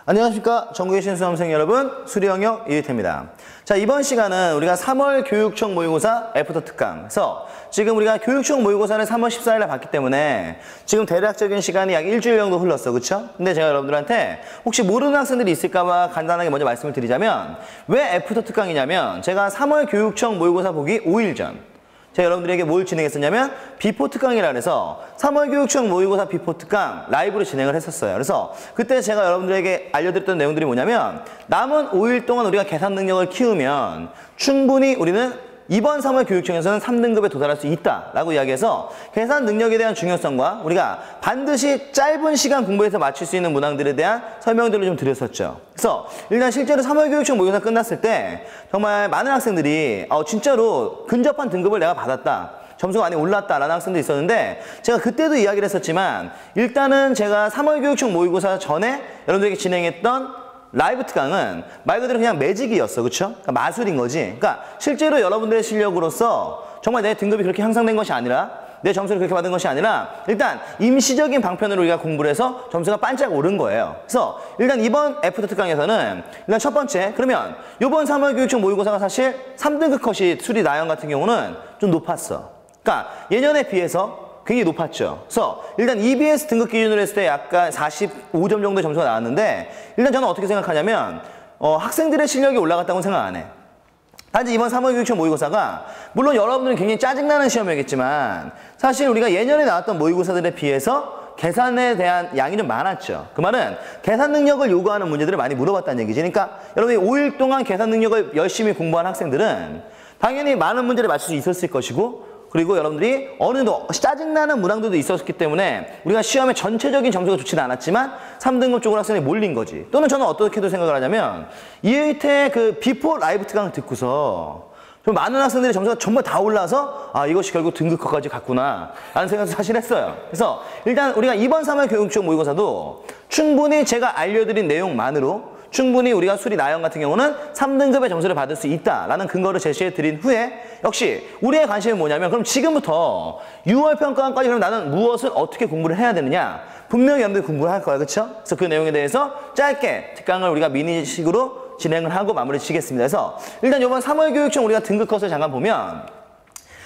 안녕하십니까. 전국의 신수험생 여러분, 수리영역 이휘태입니다. 자, 이번 시간은 우리가 3월 교육청 모의고사 애프터 특강에서 지금 우리가 교육청 모의고사를 3월 14일에 봤기 때문에 지금 대략적인 시간이 약 일주일 정도 흘렀어. 그쵸? 근데 제가 여러분들한테 혹시 모르는 학생들이 있을까봐 간단하게 먼저 말씀을 드리자면 왜 애프터 특강이냐면 제가 3월 교육청 모의고사 보기 5일 전 제가 여러분들에게 뭘 진행했었냐면 비포 특강이라 그래서 3월 교육청 모의고사 비포 특강 라이브로 진행을 했었어요. 그래서 그때 제가 여러분들에게 알려드렸던 내용들이 뭐냐면 남은 5일 동안 우리가 계산 능력을 키우면 충분히 우리는 이번 3월 교육청에서는 3등급에 도달할 수 있다라고 이야기해서 계산 능력에 대한 중요성과 우리가 반드시 짧은 시간 공부해서 맞출 수 있는 문항들에 대한 설명들을 좀 드렸었죠. 그래서 일단 실제로 3월 교육청 모의고사 끝났을 때 정말 많은 학생들이 진짜로 근접한 등급을 내가 받았다. 점수가 많이 올랐다라는 학생도 있었는데 제가 그때도 이야기를 했었지만 일단은 제가 3월 교육청 모의고사 전에 여러분들에게 진행했던 라이브 특강은 말 그대로 그냥 매직이었어. 그쵸? 그러니까 마술인 거지. 그러니까 실제로 여러분들의 실력으로서 정말 내 등급이 그렇게 향상된 것이 아니라 내 점수를 그렇게 받은 것이 아니라 일단 임시적인 방편으로 우리가 공부를 해서 점수가 반짝 오른 거예요. 그래서 일단 이번 애프터 특강에서는 일단 첫 번째 그러면 이번 3월 교육청 모의고사가 사실 3등급 컷이 수리 나영 같은 경우는 좀 높았어. 그러니까 예년에 비해서 굉장히 높았죠. 그래서 일단 EBS 등급 기준으로 했을 때 약간 45점 정도의 점수가 나왔는데 일단 저는 어떻게 생각하냐면 학생들의 실력이 올라갔다고 생각 안 해. 단지 이번 3월 교육청 모의고사가 물론 여러분들은 굉장히 짜증나는 시험이겠지만 사실 우리가 예년에 나왔던 모의고사들에 비해서 계산에 대한 양이 좀 많았죠. 그 말은 계산 능력을 요구하는 문제들을 많이 물어봤다는 얘기지. 그러니까 여러분이 5일 동안 계산 능력을 열심히 공부한 학생들은 당연히 많은 문제를 맞출 수 있었을 것이고 그리고 여러분들이 어느 정도 짜증나는 문항들도 있었기 때문에 우리가 시험의 전체적인 점수가 좋지는 않았지만 3등급 쪽으로 학생이 몰린 거지. 또는 저는 어떻게도 생각을 하냐면 이휘태의 그 비포 라이브 특강을 듣고서 좀 많은 학생들의 점수가 정말 다 올라서 이것이 결국 등급컷까지 갔구나 라는 생각을 사실 했어요. 그래서 일단 우리가 이번 3월 교육청 모의고사도 충분히 제가 알려드린 내용만으로 충분히 우리가 수리 나영 같은 경우는 3등급의 점수를 받을 수 있다라는 근거를 제시해 드린 후에 역시 우리의 관심은 뭐냐면 그럼 지금부터 6월 평가원까지 그럼 나는 무엇을 어떻게 공부를 해야 되느냐 분명히 여러분들이 공부를 할 거야. 그쵸? 그래서 그 내용에 대해서 짧게 특강을 우리가 미니식으로 진행을 하고 마무리 지겠습니다. 그래서 일단 이번 3월 교육청 우리가 등급 컷을 잠깐 보면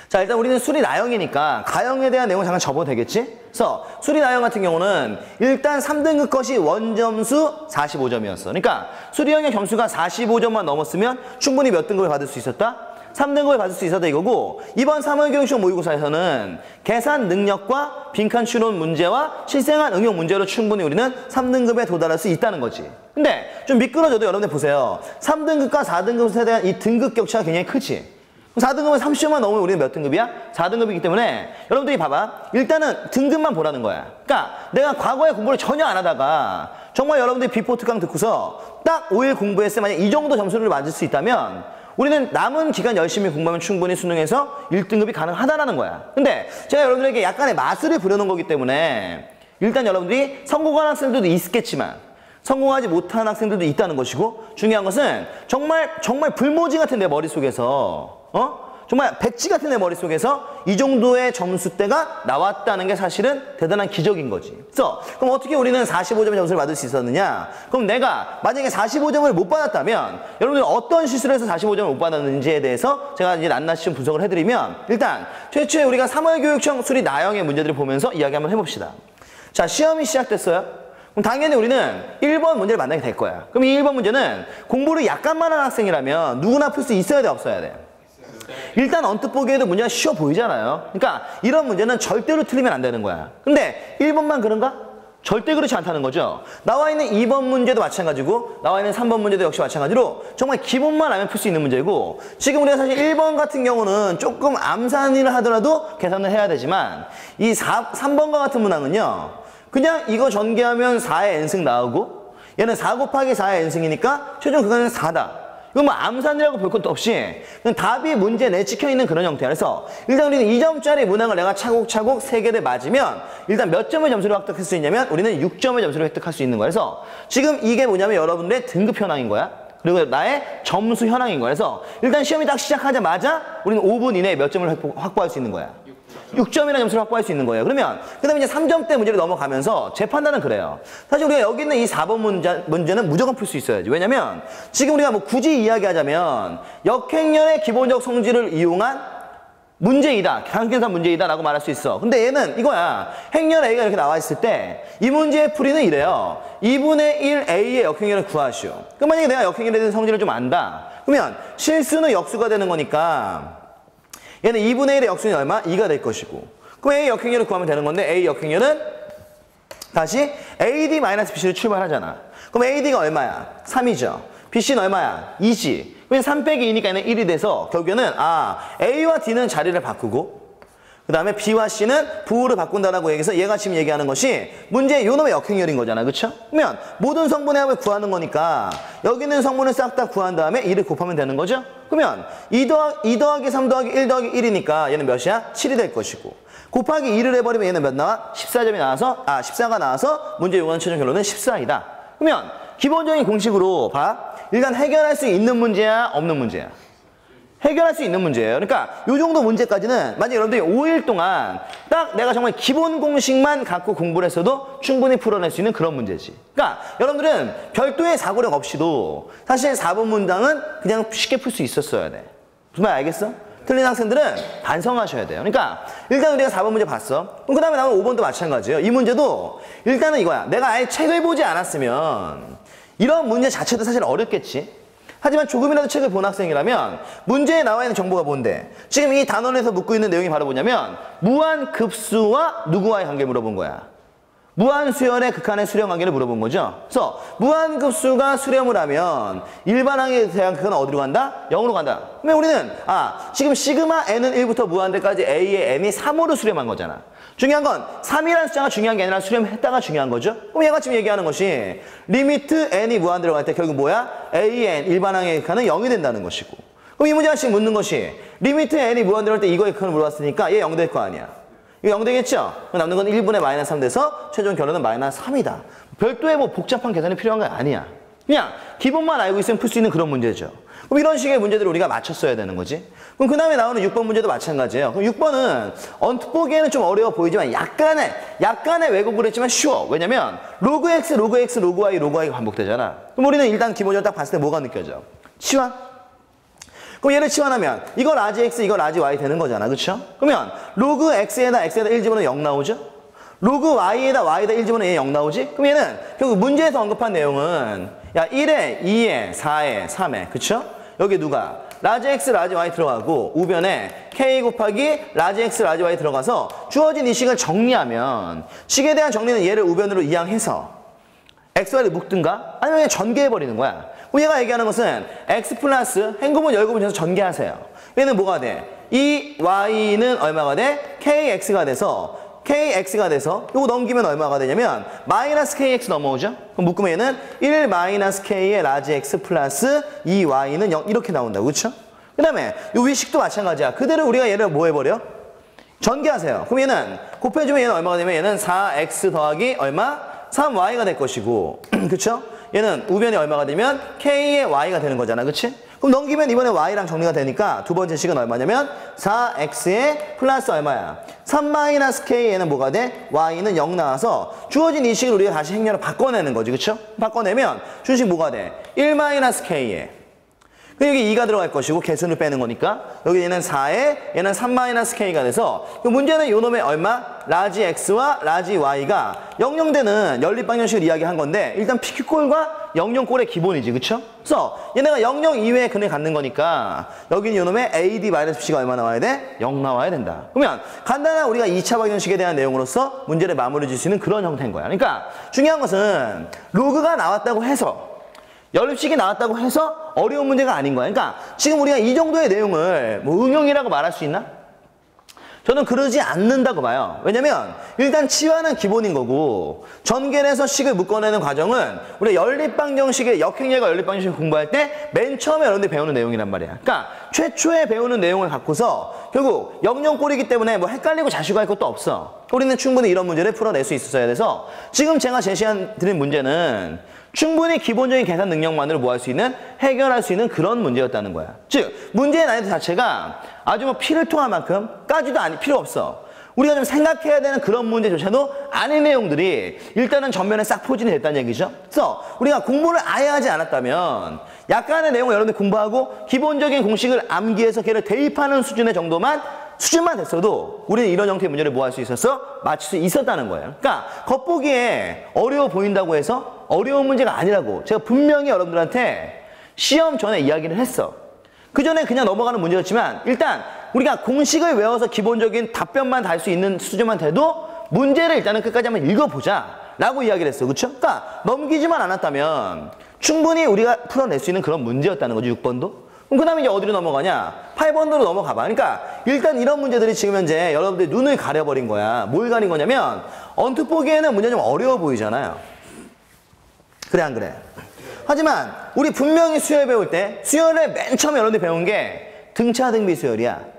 자 일단 우리는 수리 나영이니까 가영에 대한 내용을 잠깐 접어도 되겠지? 그래서 수리 나영 같은 경우는 일단 3등급 컷이 원점수 45점이었어. 그러니까 수리 영역 점수가 45점만 넘었으면 충분히 몇 등급을 받을 수 있었다? 3등급을 받을 수 있었다 이거고 이번 3월 교육청 모의고사에서는 계산 능력과 빈칸 추론 문제와 실생활 응용 문제로 충분히 우리는 3등급에 도달할 수 있다는 거지. 근데 좀 미끄러져도 여러분들 보세요. 3등급과 4등급에 대한 이 등급 격차가 굉장히 크지? 4등급은 30점만 넘으면 우리는 몇 등급이야? 4등급이기 때문에 여러분들이 봐봐. 일단은 등급만 보라는 거야. 그러니까 내가 과거에 공부를 전혀 안 하다가 정말 여러분들이 비포 특강 듣고서 딱 5일 공부했을 때 만약 이 정도 점수를 맞을 수 있다면 우리는 남은 기간 열심히 공부하면 충분히 수능에서 1등급이 가능하다라는 거야. 근데 제가 여러분들에게 약간의 마술을 부려놓은 거기 때문에 일단 여러분들이 성공한 학생들도 있겠지만 성공하지 못한 학생들도 있다는 것이고 중요한 것은 정말 불모지 같은 내 머릿속에서 정말 백지 같은 내 머릿속에서 이 정도의 점수대가 나왔다는 게 사실은 대단한 기적인 거지. 그래서 그럼 어떻게 우리는 45점의 점수를 받을 수 있었느냐? 그럼 내가 만약에 45점을 못 받았다면 여러분들 어떤 실수를 해서 45점을 못 받았는지에 대해서 제가 이제 낱낱이 좀 분석을 해드리면 일단 최초에 우리가 3월 교육청 수리 나영의 문제들을 보면서 이야기 한번 해봅시다. 자, 시험이 시작됐어요. 그럼 당연히 우리는 1번 문제를 만나게 될 거야. 그럼 이 1번 문제는 공부를 약간만 한 학생이라면 누구나 풀 수 있어야 돼, 없어야 돼? 일단 언뜻 보기에도 문제가 쉬워 보이잖아요. 그러니까 이런 문제는 절대로 틀리면 안 되는 거야. 근데 1번만 그런가? 절대 그렇지 않다는 거죠. 나와 있는 2번 문제도 마찬가지고 나와 있는 3번 문제도 역시 마찬가지로 정말 기본만 알면 풀 수 있는 문제고 지금 우리가 사실 1번 같은 경우는 조금 암산을 하더라도 계산을 해야 되지만 이 3번과 같은 문항은요. 그냥 이거 전개하면 4의 n승 나오고 얘는 4 곱하기 4의 n승이니까 최종 그거는 4다. 이건 뭐 암산이라고 볼 것도 없이 그냥 답이 문제 내에 찍혀있는 그런 형태야. 그래서 일단 우리는 2점짜리 문항을 내가 차곡차곡 3개를 맞으면 일단 몇 점의 점수를 획득할 수 있냐면 우리는 6점의 점수를 획득할 수 있는 거야. 그래서 지금 이게 뭐냐면 여러분들의 등급 현황인 거야. 그리고 나의 점수 현황인 거야. 그래서 일단 시험이 딱 시작하자마자 우리는 5분 이내에 몇 점을 확보할 수 있는 거야. 6점이라는 점수를 확보할 수 있는 거예요. 그러면 그 다음에 이제 3점대 문제를 넘어가면서 제 판단은 그래요. 사실 우리가 여기 있는 이 4번 문제는 무조건 풀 수 있어야지. 왜냐면 지금 우리가 뭐 굳이 이야기하자면 역행렬의 기본적 성질을 이용한 문제이다. 강계산 문제이다 라고 말할 수 있어. 근데 얘는 이거야. 행렬 A가 이렇게 나와 있을 때 이 문제의 풀이는 이래요. 2분의 1 A의 역행렬을 구하시오. 그럼 만약에 내가 역행렬에 대한 성질을 좀 안다. 그러면 실수는 역수가 되는 거니까 얘는 2분의 1의 역수는 얼마? 2가 될 것이고. 그럼 A 역행렬을 구하면 되는 건데 A 역행렬은 다시 AD-BC를 출발하잖아. 그럼 AD가 얼마야? 3이죠. BC는 얼마야? 2지. 그럼 3 빼기 2니까 얘는 1이 돼서 결국에는 A와 D는 자리를 바꾸고 그 다음에 B와 C는 부호를 바꾼다라고 얘기해서 얘가 지금 얘기하는 것이 문제의 요놈의 역행렬인 거잖아. 그쵸? 그러면 모든 성분의 합을 구하는 거니까 여기 있는 성분을 싹 다 구한 다음에 2를 곱하면 되는 거죠? 그러면 2 더하기 3 더하기 1 더하기 1이니까 얘는 몇이야? 7이 될 것이고 곱하기 2를 해버리면 얘는 몇 나와? 14점이 나와서 14가 나와서 문제 요구하는 최종 결론은 14이다. 그러면 기본적인 공식으로 봐. 일단 해결할 수 있는 문제야? 없는 문제야? 해결할 수 있는 문제예요. 그러니까 이 정도 문제까지는 만약에 여러분들이 5일 동안 딱 내가 정말 기본 공식만 갖고 공부를 했어도 충분히 풀어낼 수 있는 그런 문제지. 그러니까 여러분들은 별도의 사고력 없이도 사실 4번 문장은 그냥 쉽게 풀 수 있었어야 돼. 무슨 말 알겠어? 틀린 학생들은 반성하셔야 돼요. 그러니까 일단 우리가 4번 문제 봤어. 그럼 그 다음에 나오는 5번도 마찬가지예요. 이 문제도 일단은 이거야. 내가 아예 책을 보지 않았으면 이런 문제 자체도 사실 어렵겠지. 하지만 조금이라도 책을 본 학생이라면 문제에 나와 있는 정보가 뭔데? 지금 이 단원에서 묻고 있는 내용이 바로 뭐냐면 무한급수와 누구와의 관계를 물어본 거야. 무한수열의 극한의 수렴 관계를 물어본 거죠. 그래서 무한급수가 수렴을 하면 일반항에 대한 극한은 어디로 간다? 0으로 간다. 그러면 우리는 지금 시그마 n은 1부터 무한대까지 a의 n이 3으로 수렴한 거잖아. 중요한 건 3이라는 숫자가 중요한 게 아니라 수렴했다가 중요한 거죠. 그럼 얘가 지금 얘기하는 것이 리미트 n이 무한대로 갈 때 결국 뭐야? a의 n 일반항의 극한은 0이 된다는 것이고. 그럼 이 문제가 지금 묻는 것이 리미트 n이 무한대로 할 때 이거의 극한을 물어봤으니까 얘 0 될 거 아니야. 이거 0 되겠죠? 남는 건 1분의 마이너스 3 돼서 최종 결론은 마이너스 3이다. 별도의 뭐 복잡한 계산이 필요한 거 아니야. 그냥 기본만 알고 있으면 풀 수 있는 그런 문제죠. 그럼 이런 식의 문제들을 우리가 맞췄어야 되는 거지. 그럼 그 다음에 나오는 6번 문제도 마찬가지예요. 그럼 6번은 언뜻 보기에는 좀 어려워 보이지만 약간의 왜곡을 했지만 쉬워. 왜냐면 로그 x, 로그 x, 로그 y, 로그 y가 반복되잖아. 그럼 우리는 일단 기본적으로 딱 봤을 때 뭐가 느껴져? 치환? 그럼 얘를 치환하면 이거 라지 x, 이거 라지 y 되는 거잖아. 그쵸? 그러면 로그 x에다 1 집어넣으면 0 나오죠? 로그 y에다 1 집어넣으면 얘 0 나오지? 그럼 얘는 결국 문제에서 언급한 내용은 1에 2에 4에 3에 그쵸? 여기 누가? 라지 x, 라지 y 들어가고 우변에 k 곱하기 라지 x, 라지 y 들어가서 주어진 이 식을 정리하면 식에 대한 정리는 얘를 우변으로 이항해서 x, y를 묶든가 아니면 그냥 전개해버리는 거야. 그럼 얘가 얘기하는 것은 x 플러스 행구문 열구문 해서 전개하세요. 얘는 뭐가 돼? 이 y는 얼마가 돼? kx가 돼서 요거 넘기면 얼마가 되냐면 마이너스 kx 넘어오죠? 그럼 묶으면 얘는 1 마이너스 k의 라지 x 플러스 2y는 0 이렇게 나온다고. 그쵸? 그 다음에 요 위식도 마찬가지야. 그대로 우리가 얘를 뭐 해버려? 전개하세요. 그럼 얘는 곱해주면 얘는 얼마가 되면 얘는 4x 더하기 얼마? 3y가 될 것이고 그쵸? 얘는 우변이 얼마가 되면 k의 y가 되는 거잖아. 그치? 그럼 넘기면 이번에 y랑 정리가 되니까 두 번째 식은 얼마냐면 4x에 플러스 얼마야? 3-k 얘는 뭐가 돼? y는 0 나와서 주어진 이 식을 우리가 다시 행렬로 바꿔내는 거지. 그쵸? 바꿔내면 준식 뭐가 돼? 1-k에 여기 2가 들어갈 것이고 개수를 빼는 거니까 여기 얘는 4에 얘는 3-k가 돼서 문제는 요 놈의 얼마? 라지 x와 라지 y가 00되는 연립방정식을 이야기한 건데 일단 PQ꼴과 00꼴의 기본이지. 그쵸? 그래서 얘네가 00 이외에 근을 갖는 거니까 여기는 요 놈의 AD-BC가 얼마 나와야 돼? 0 나와야 된다. 그러면 간단한 우리가 2차 방정식에 대한 내용으로서 문제를 마무리 질 수 있는 그런 형태인 거야. 그러니까 중요한 것은 로그가 나왔다고 해서 연립식이 나왔다고 해서 어려운 문제가 아닌 거야. 그러니까 지금 우리가 이 정도의 내용을 뭐 응용이라고 말할 수 있나? 저는 그러지 않는다고 봐요. 왜냐면 일단 치환은 기본인 거고 전개를 해서 식을 묶어내는 과정은 우리가 연립방정식의 역행렬과 연립방정식을 공부할 때 맨 처음에 여러분들이 배우는 내용이란 말이야. 그러니까 최초에 배우는 내용을 갖고서 결국 00꼴이기 때문에 뭐 헷갈리고 자식할 것도 없어. 우리는 충분히 이런 문제를 풀어낼 수 있어야 돼서 지금 제가 드린 문제는 충분히 기본적인 계산 능력만으로 뭐 할 수 있는, 해결할 수 있는 그런 문제였다는 거야. 즉 문제의 난이도 자체가 아주 뭐 피를 토할 만큼 까지도 필요 없어. 우리가 좀 생각해야 되는 그런 문제조차도 아닌 내용들이 일단은 전면에 싹 포진이 됐다는 얘기죠. 그래서 우리가 공부를 아예 하지 않았다면 약간의 내용을 여러분들 공부하고 기본적인 공식을 암기해서 걔를 대입하는 수준만 됐어도 우리는 이런 형태의 문제를 뭐 할 수 있었어? 맞출 수 있었다는 거예요. 그러니까 겉보기에 어려워 보인다고 해서 어려운 문제가 아니라고 제가 분명히 여러분들한테 시험 전에 이야기를 했어. 그 전에 그냥 넘어가는 문제였지만 일단 우리가 공식을 외워서 기본적인 답변만 달 수 있는 수준만 돼도 문제를 일단은 끝까지 한번 읽어보자 라고 이야기를 했어. 그쵸? 그러니까 넘기지만 않았다면 충분히 우리가 풀어낼 수 있는 그런 문제였다는 거죠. 6번도. 그럼 그 다음에 이제 어디로 넘어가냐? 8번으로 넘어가봐. 그러니까 일단 이런 문제들이 지금 현재 여러분들 눈을 가려버린 거야. 뭘 가린 거냐면 언뜻 보기에는 문제 좀 어려워 보이잖아요. 그래 안 그래? 하지만 우리 분명히 수열 배울 때 수열을 맨 처음에 여러분들이 배운 게 등차등비 수열이야.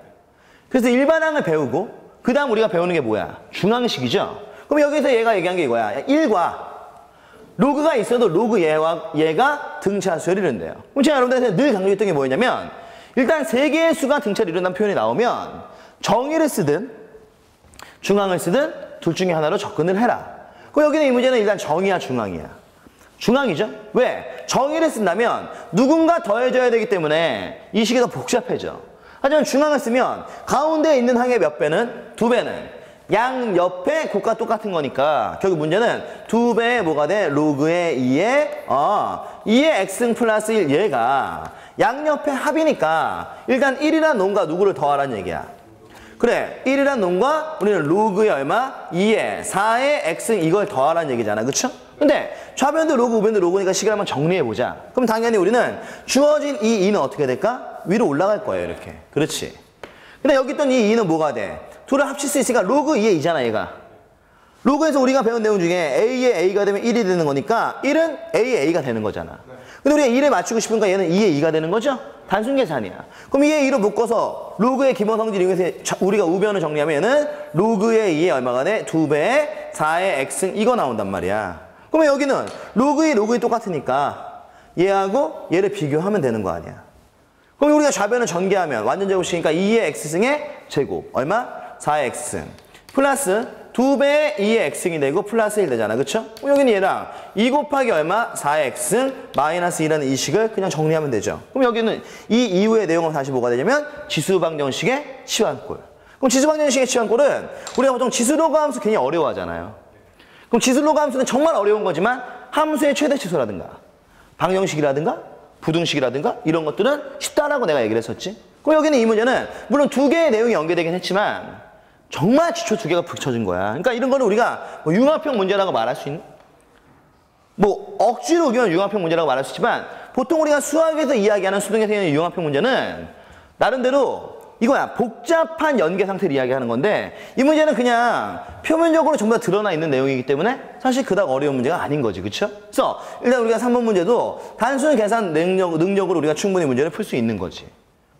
그래서 일반항을 배우고 그 다음 우리가 배우는 게 뭐야? 중항식이죠. 그럼 여기서 얘가 얘기한 게 이거야. 1과 로그가 있어도 로그 얘가 등차 수열을 이룬대요. 그럼 제가 여러분들한테 늘 강조했던 게 뭐였냐면 일단 세 개의 수가 등차를 이룬다는 표현이 나오면 정의를 쓰든 중항을 쓰든 둘 중에 하나로 접근을 해라. 그럼 여기는 이 문제는 일단 정의야 중항이야. 중항이죠. 왜? 정의를 쓴다면 누군가 더해져야 되기 때문에 이 식이 더 복잡해져. 하지만 중항을 쓰면 가운데에 있는 항의 몇 배는? 2배는 양 옆에 곱과 똑같은 거니까 결국 문제는 2배의 뭐가 돼? 로그의 2의 x승 플러스 1 얘가 양옆의 합이니까 일단 1이란 놈과 누구를 더하라는 얘기야. 그래 1이란 놈과 우리는 로그의 얼마? 2의 4의 x승 이걸 더하라는 얘기잖아. 그쵸? 근데 좌변도 로그 우변도 로그니까 식을 한번 정리해보자. 그럼 당연히 우리는 주어진 이 2는 어떻게 될까? 위로 올라갈 거예요. 이렇게. 그렇지. 근데 여기 있던 이 2는 뭐가 돼? 둘을 합칠 수 있으니까 로그 2의 2잖아 얘가. 로그에서 우리가 배운 내용 중에 A의 A가 되면 1이 되는 거니까 1은 A의 A가 되는 거잖아. 근데 우리가 1에 맞추고 싶으니까 얘는 2의 2가 되는 거죠? 단순 계산이야. 그럼 2의 2로 묶어서 로그의 기본 성질 이용해서 우리가 우변을 정리하면 얘는 로그의 2의 얼마가 돼? 2배의 4의 x승 이거 나온단 말이야. 그러면 여기는 로그 2 똑같으니까 얘하고 얘를 비교하면 되는 거 아니야. 그럼 우리가 좌변을 전개하면 완전 제곱식이니까 2의 x승의 제곱 얼마? 4의 x승 플러스 2배의 2의 x승이 되고 플러스 1 되잖아. 그쵸? 여기는 얘랑 2 곱하기 얼마? 4의 x승 마이너스 2라는 이 식을 그냥 정리하면 되죠. 그럼 여기는 이 이후의 내용은 다시 뭐가 되냐면 지수방정식의 치환꼴. 그럼 지수방정식의 치환꼴은 우리가 보통 지수로가 함수 괜히 어려워하잖아요. 그럼 지수로가 함수는 정말 어려운 거지만 함수의 최대치수라든가 방정식이라든가 부등식이라든가 이런 것들은 쉽다라고 내가 얘기를 했었지. 그럼 여기는 이 문제는 물론 2개의 내용이 연계되긴 했지만 정말 기초 2개가 붙여진 거야. 그러니까 이런 거는 우리가 뭐 융합형 문제라고 말할 수 있는 뭐 억지로 우기면 융합형 문제라고 말할 수 있지만 보통 우리가 수학에서 이야기하는 수능에서 있는 융합형 문제는 나름대로 이거야. 복잡한 연계 상태를 이야기하는 건데 이 문제는 그냥 표면적으로 전부 다 드러나 있는 내용이기 때문에 사실 그닥 어려운 문제가 아닌 거지. 그쵸? 그래서 일단 우리가 3번 문제도 단순 계산 능력으로 우리가 충분히 문제를 풀 수 있는 거지.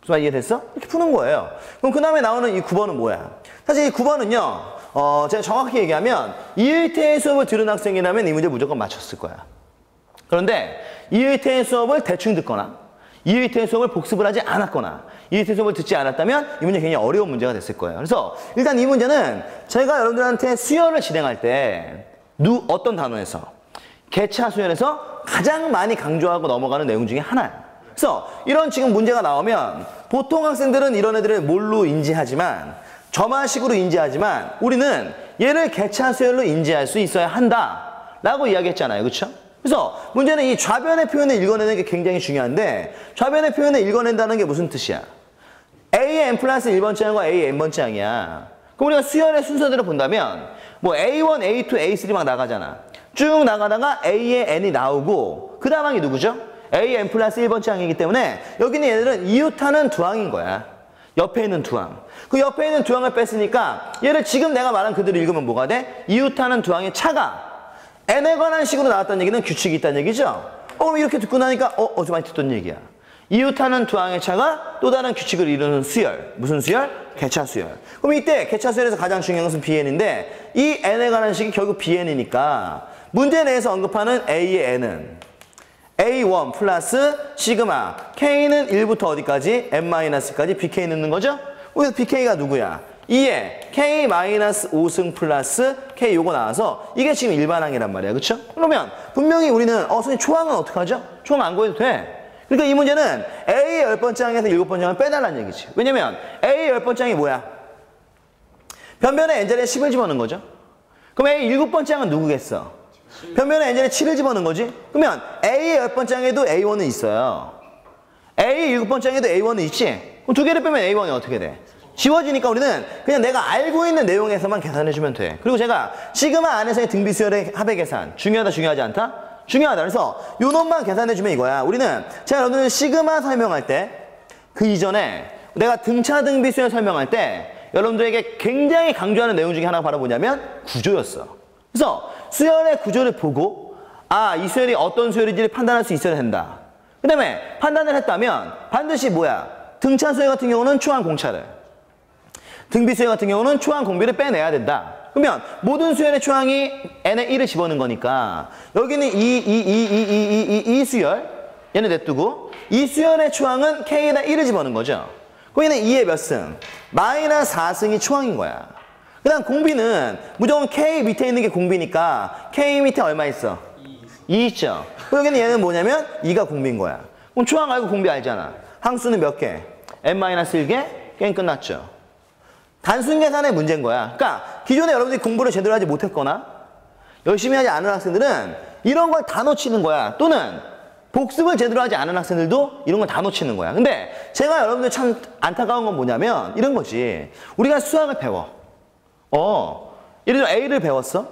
무슨 말 이해됐어? 이렇게 푸는 거예요. 그럼 그 다음에 나오는 이 9번은 뭐야? 사실 이 9번은요 제가 정확히 얘기하면 2일태의 수업을 들은 학생이라면 이 문제 무조건 맞췄을 거야. 그런데 2일태의 수업을 대충 듣거나 2일태 수업을 복습을 하지 않았거나 2일태 수업을 듣지 않았다면 이 문제 굉장히 어려운 문제가 됐을 거예요. 그래서 일단 이 문제는 제가 여러분들한테 수열을 진행할 때 어떤 단원에서 개차 수열에서 가장 많이 강조하고 넘어가는 내용 중에 하나예요. 그래서 이런 지금 문제가 나오면 보통 학생들은 이런 애들을 뭘로 인지하지만 점화식으로 인지하지만 우리는 얘를 개차 수열로 인지할 수 있어야 한다라고 이야기했잖아요. 그렇죠? 그래서 문제는 이 좌변의 표현을 읽어내는 게 굉장히 중요한데 좌변의 표현을 읽어낸다는 게 무슨 뜻이야? A의 n 플러스 1번째 항과 A의 n번째 항이야. 그럼 우리가 수열의 순서대로 본다면 뭐 A1, A2, A3 막 나가잖아. 쭉 나가다가 A의 n이 나오고 그 다음 항이 누구죠? A의 n 플러스 1번째 항이기 때문에 여기는 얘들은 이웃하는 두 항인 거야. 옆에 있는 두 항. 그 옆에 있는 두 항을 뺐으니까 얘를 지금 내가 말한 그대로 읽으면 뭐가 돼? 이웃하는 두 항의 차가 n에 관한 식으로 나왔다는 얘기는 규칙이 있다는 얘기죠. 이렇게 듣고 나니까 어디서 많이 듣던 얘기야. 이웃하는 두 항의 차가 또 다른 규칙을 이루는 수열. 무슨 수열? 개차 수열. 그럼 이때 개차 수열에서 가장 중요한 것은 bn인데 이 n에 관한 식이 결국 bn이니까 문제 내에서 언급하는 a의 n은 a1 플러스 시그마 k는 1부터 어디까지? n-까지 bk 넣는 거죠? 그래서 bk가 누구야? 2에 K-5승 플러스 K 요거 나와서 이게 지금 일반항이란 말이야. 그쵸? 그러면 분명히 우리는 선생님 초항은 어떡하죠? 초항 안 구해도 돼. 그러니까 이 문제는 A 10번째 항에서 7번째 항을 빼달라는 얘기지. 왜냐면 A 10번째 항이 뭐야? 변변에 n자리에 10을 집어넣는 거죠. 그럼 A 7번째 항은 누구겠어? 변변에 n자리에 7을 집어넣는 거지. 그러면 A 10번째 항에도 A1은 있어요. A 7번째 항에도 A1은 있지? 그럼 두 개를 빼면 A1이 어떻게 돼? 지워지니까 우리는 그냥 내가 알고 있는 내용에서만 계산해주면 돼. 그리고 제가 시그마 안에서의 등비수열의 합의 계산 중요하다 중요하지 않다? 중요하다. 그래서 요 놈만 계산해주면 이거야. 우리는 제가 여러분들 시그마 설명할 때 그 이전에 내가 등차 등비수열 설명할 때 여러분들에게 굉장히 강조하는 내용 중에 하나가 바로 뭐냐면 구조였어. 그래서 수열의 구조를 보고 이 수열이 어떤 수열인지를 판단할 수 있어야 된다. 그 다음에 판단을 했다면 반드시 뭐야? 등차 수열 같은 경우는 초항 공차를, 등비 수열 같은 경우는 초항 공비를 빼내야 된다. 그러면 모든 수열의 초항이 n에 1을 집어넣는 거니까 여기는 이 수열 얘는 냅두고 이 수열의 초항은 k에다 1을 집어넣는 거죠. 거기는 2의 몇 승? 마이너스 4승이 초항인 거야. 그 다음 공비는 무조건 k 밑에 있는 게 공비니까 k 밑에 얼마 있어? 2 있죠. 여기는 얘는 뭐냐면 2가 공비인 거야. 그럼 초항 알고 공비 알잖아. 항수는 몇 개? n-1개? 게임 끝났죠. 단순 계산의 문제인 거야. 그러니까 기존에 여러분들이 공부를 제대로 하지 못했거나 열심히 하지 않은 학생들은 이런 걸 다 놓치는 거야. 또는 복습을 제대로 하지 않은 학생들도 이런 걸 다 놓치는 거야. 근데 제가 여러분들 참 안타까운 건 뭐냐면 이런 거지. 우리가 수학을 배워. 예를 들어 A를 배웠어.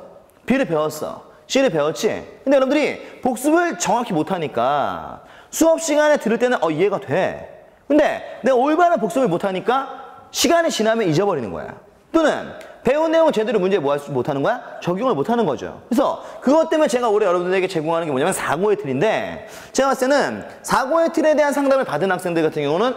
B를 배웠어. C를 배웠지. 근데 여러분들이 복습을 정확히 못하니까 수업 시간에 들을 때는 이해가 돼. 근데 내가 올바른 복습을 못하니까 시간이 지나면 잊어버리는 거야. 또는 배운 내용을 제대로 문제에 못하는 거야? 적용을 못하는 거죠. 그래서 그것 때문에 제가 올해 여러분들에게 제공하는 게 뭐냐면 사고의 틀인데 제가 봤을 때는 사고의 틀에 대한 상담을 받은 학생들 같은 경우는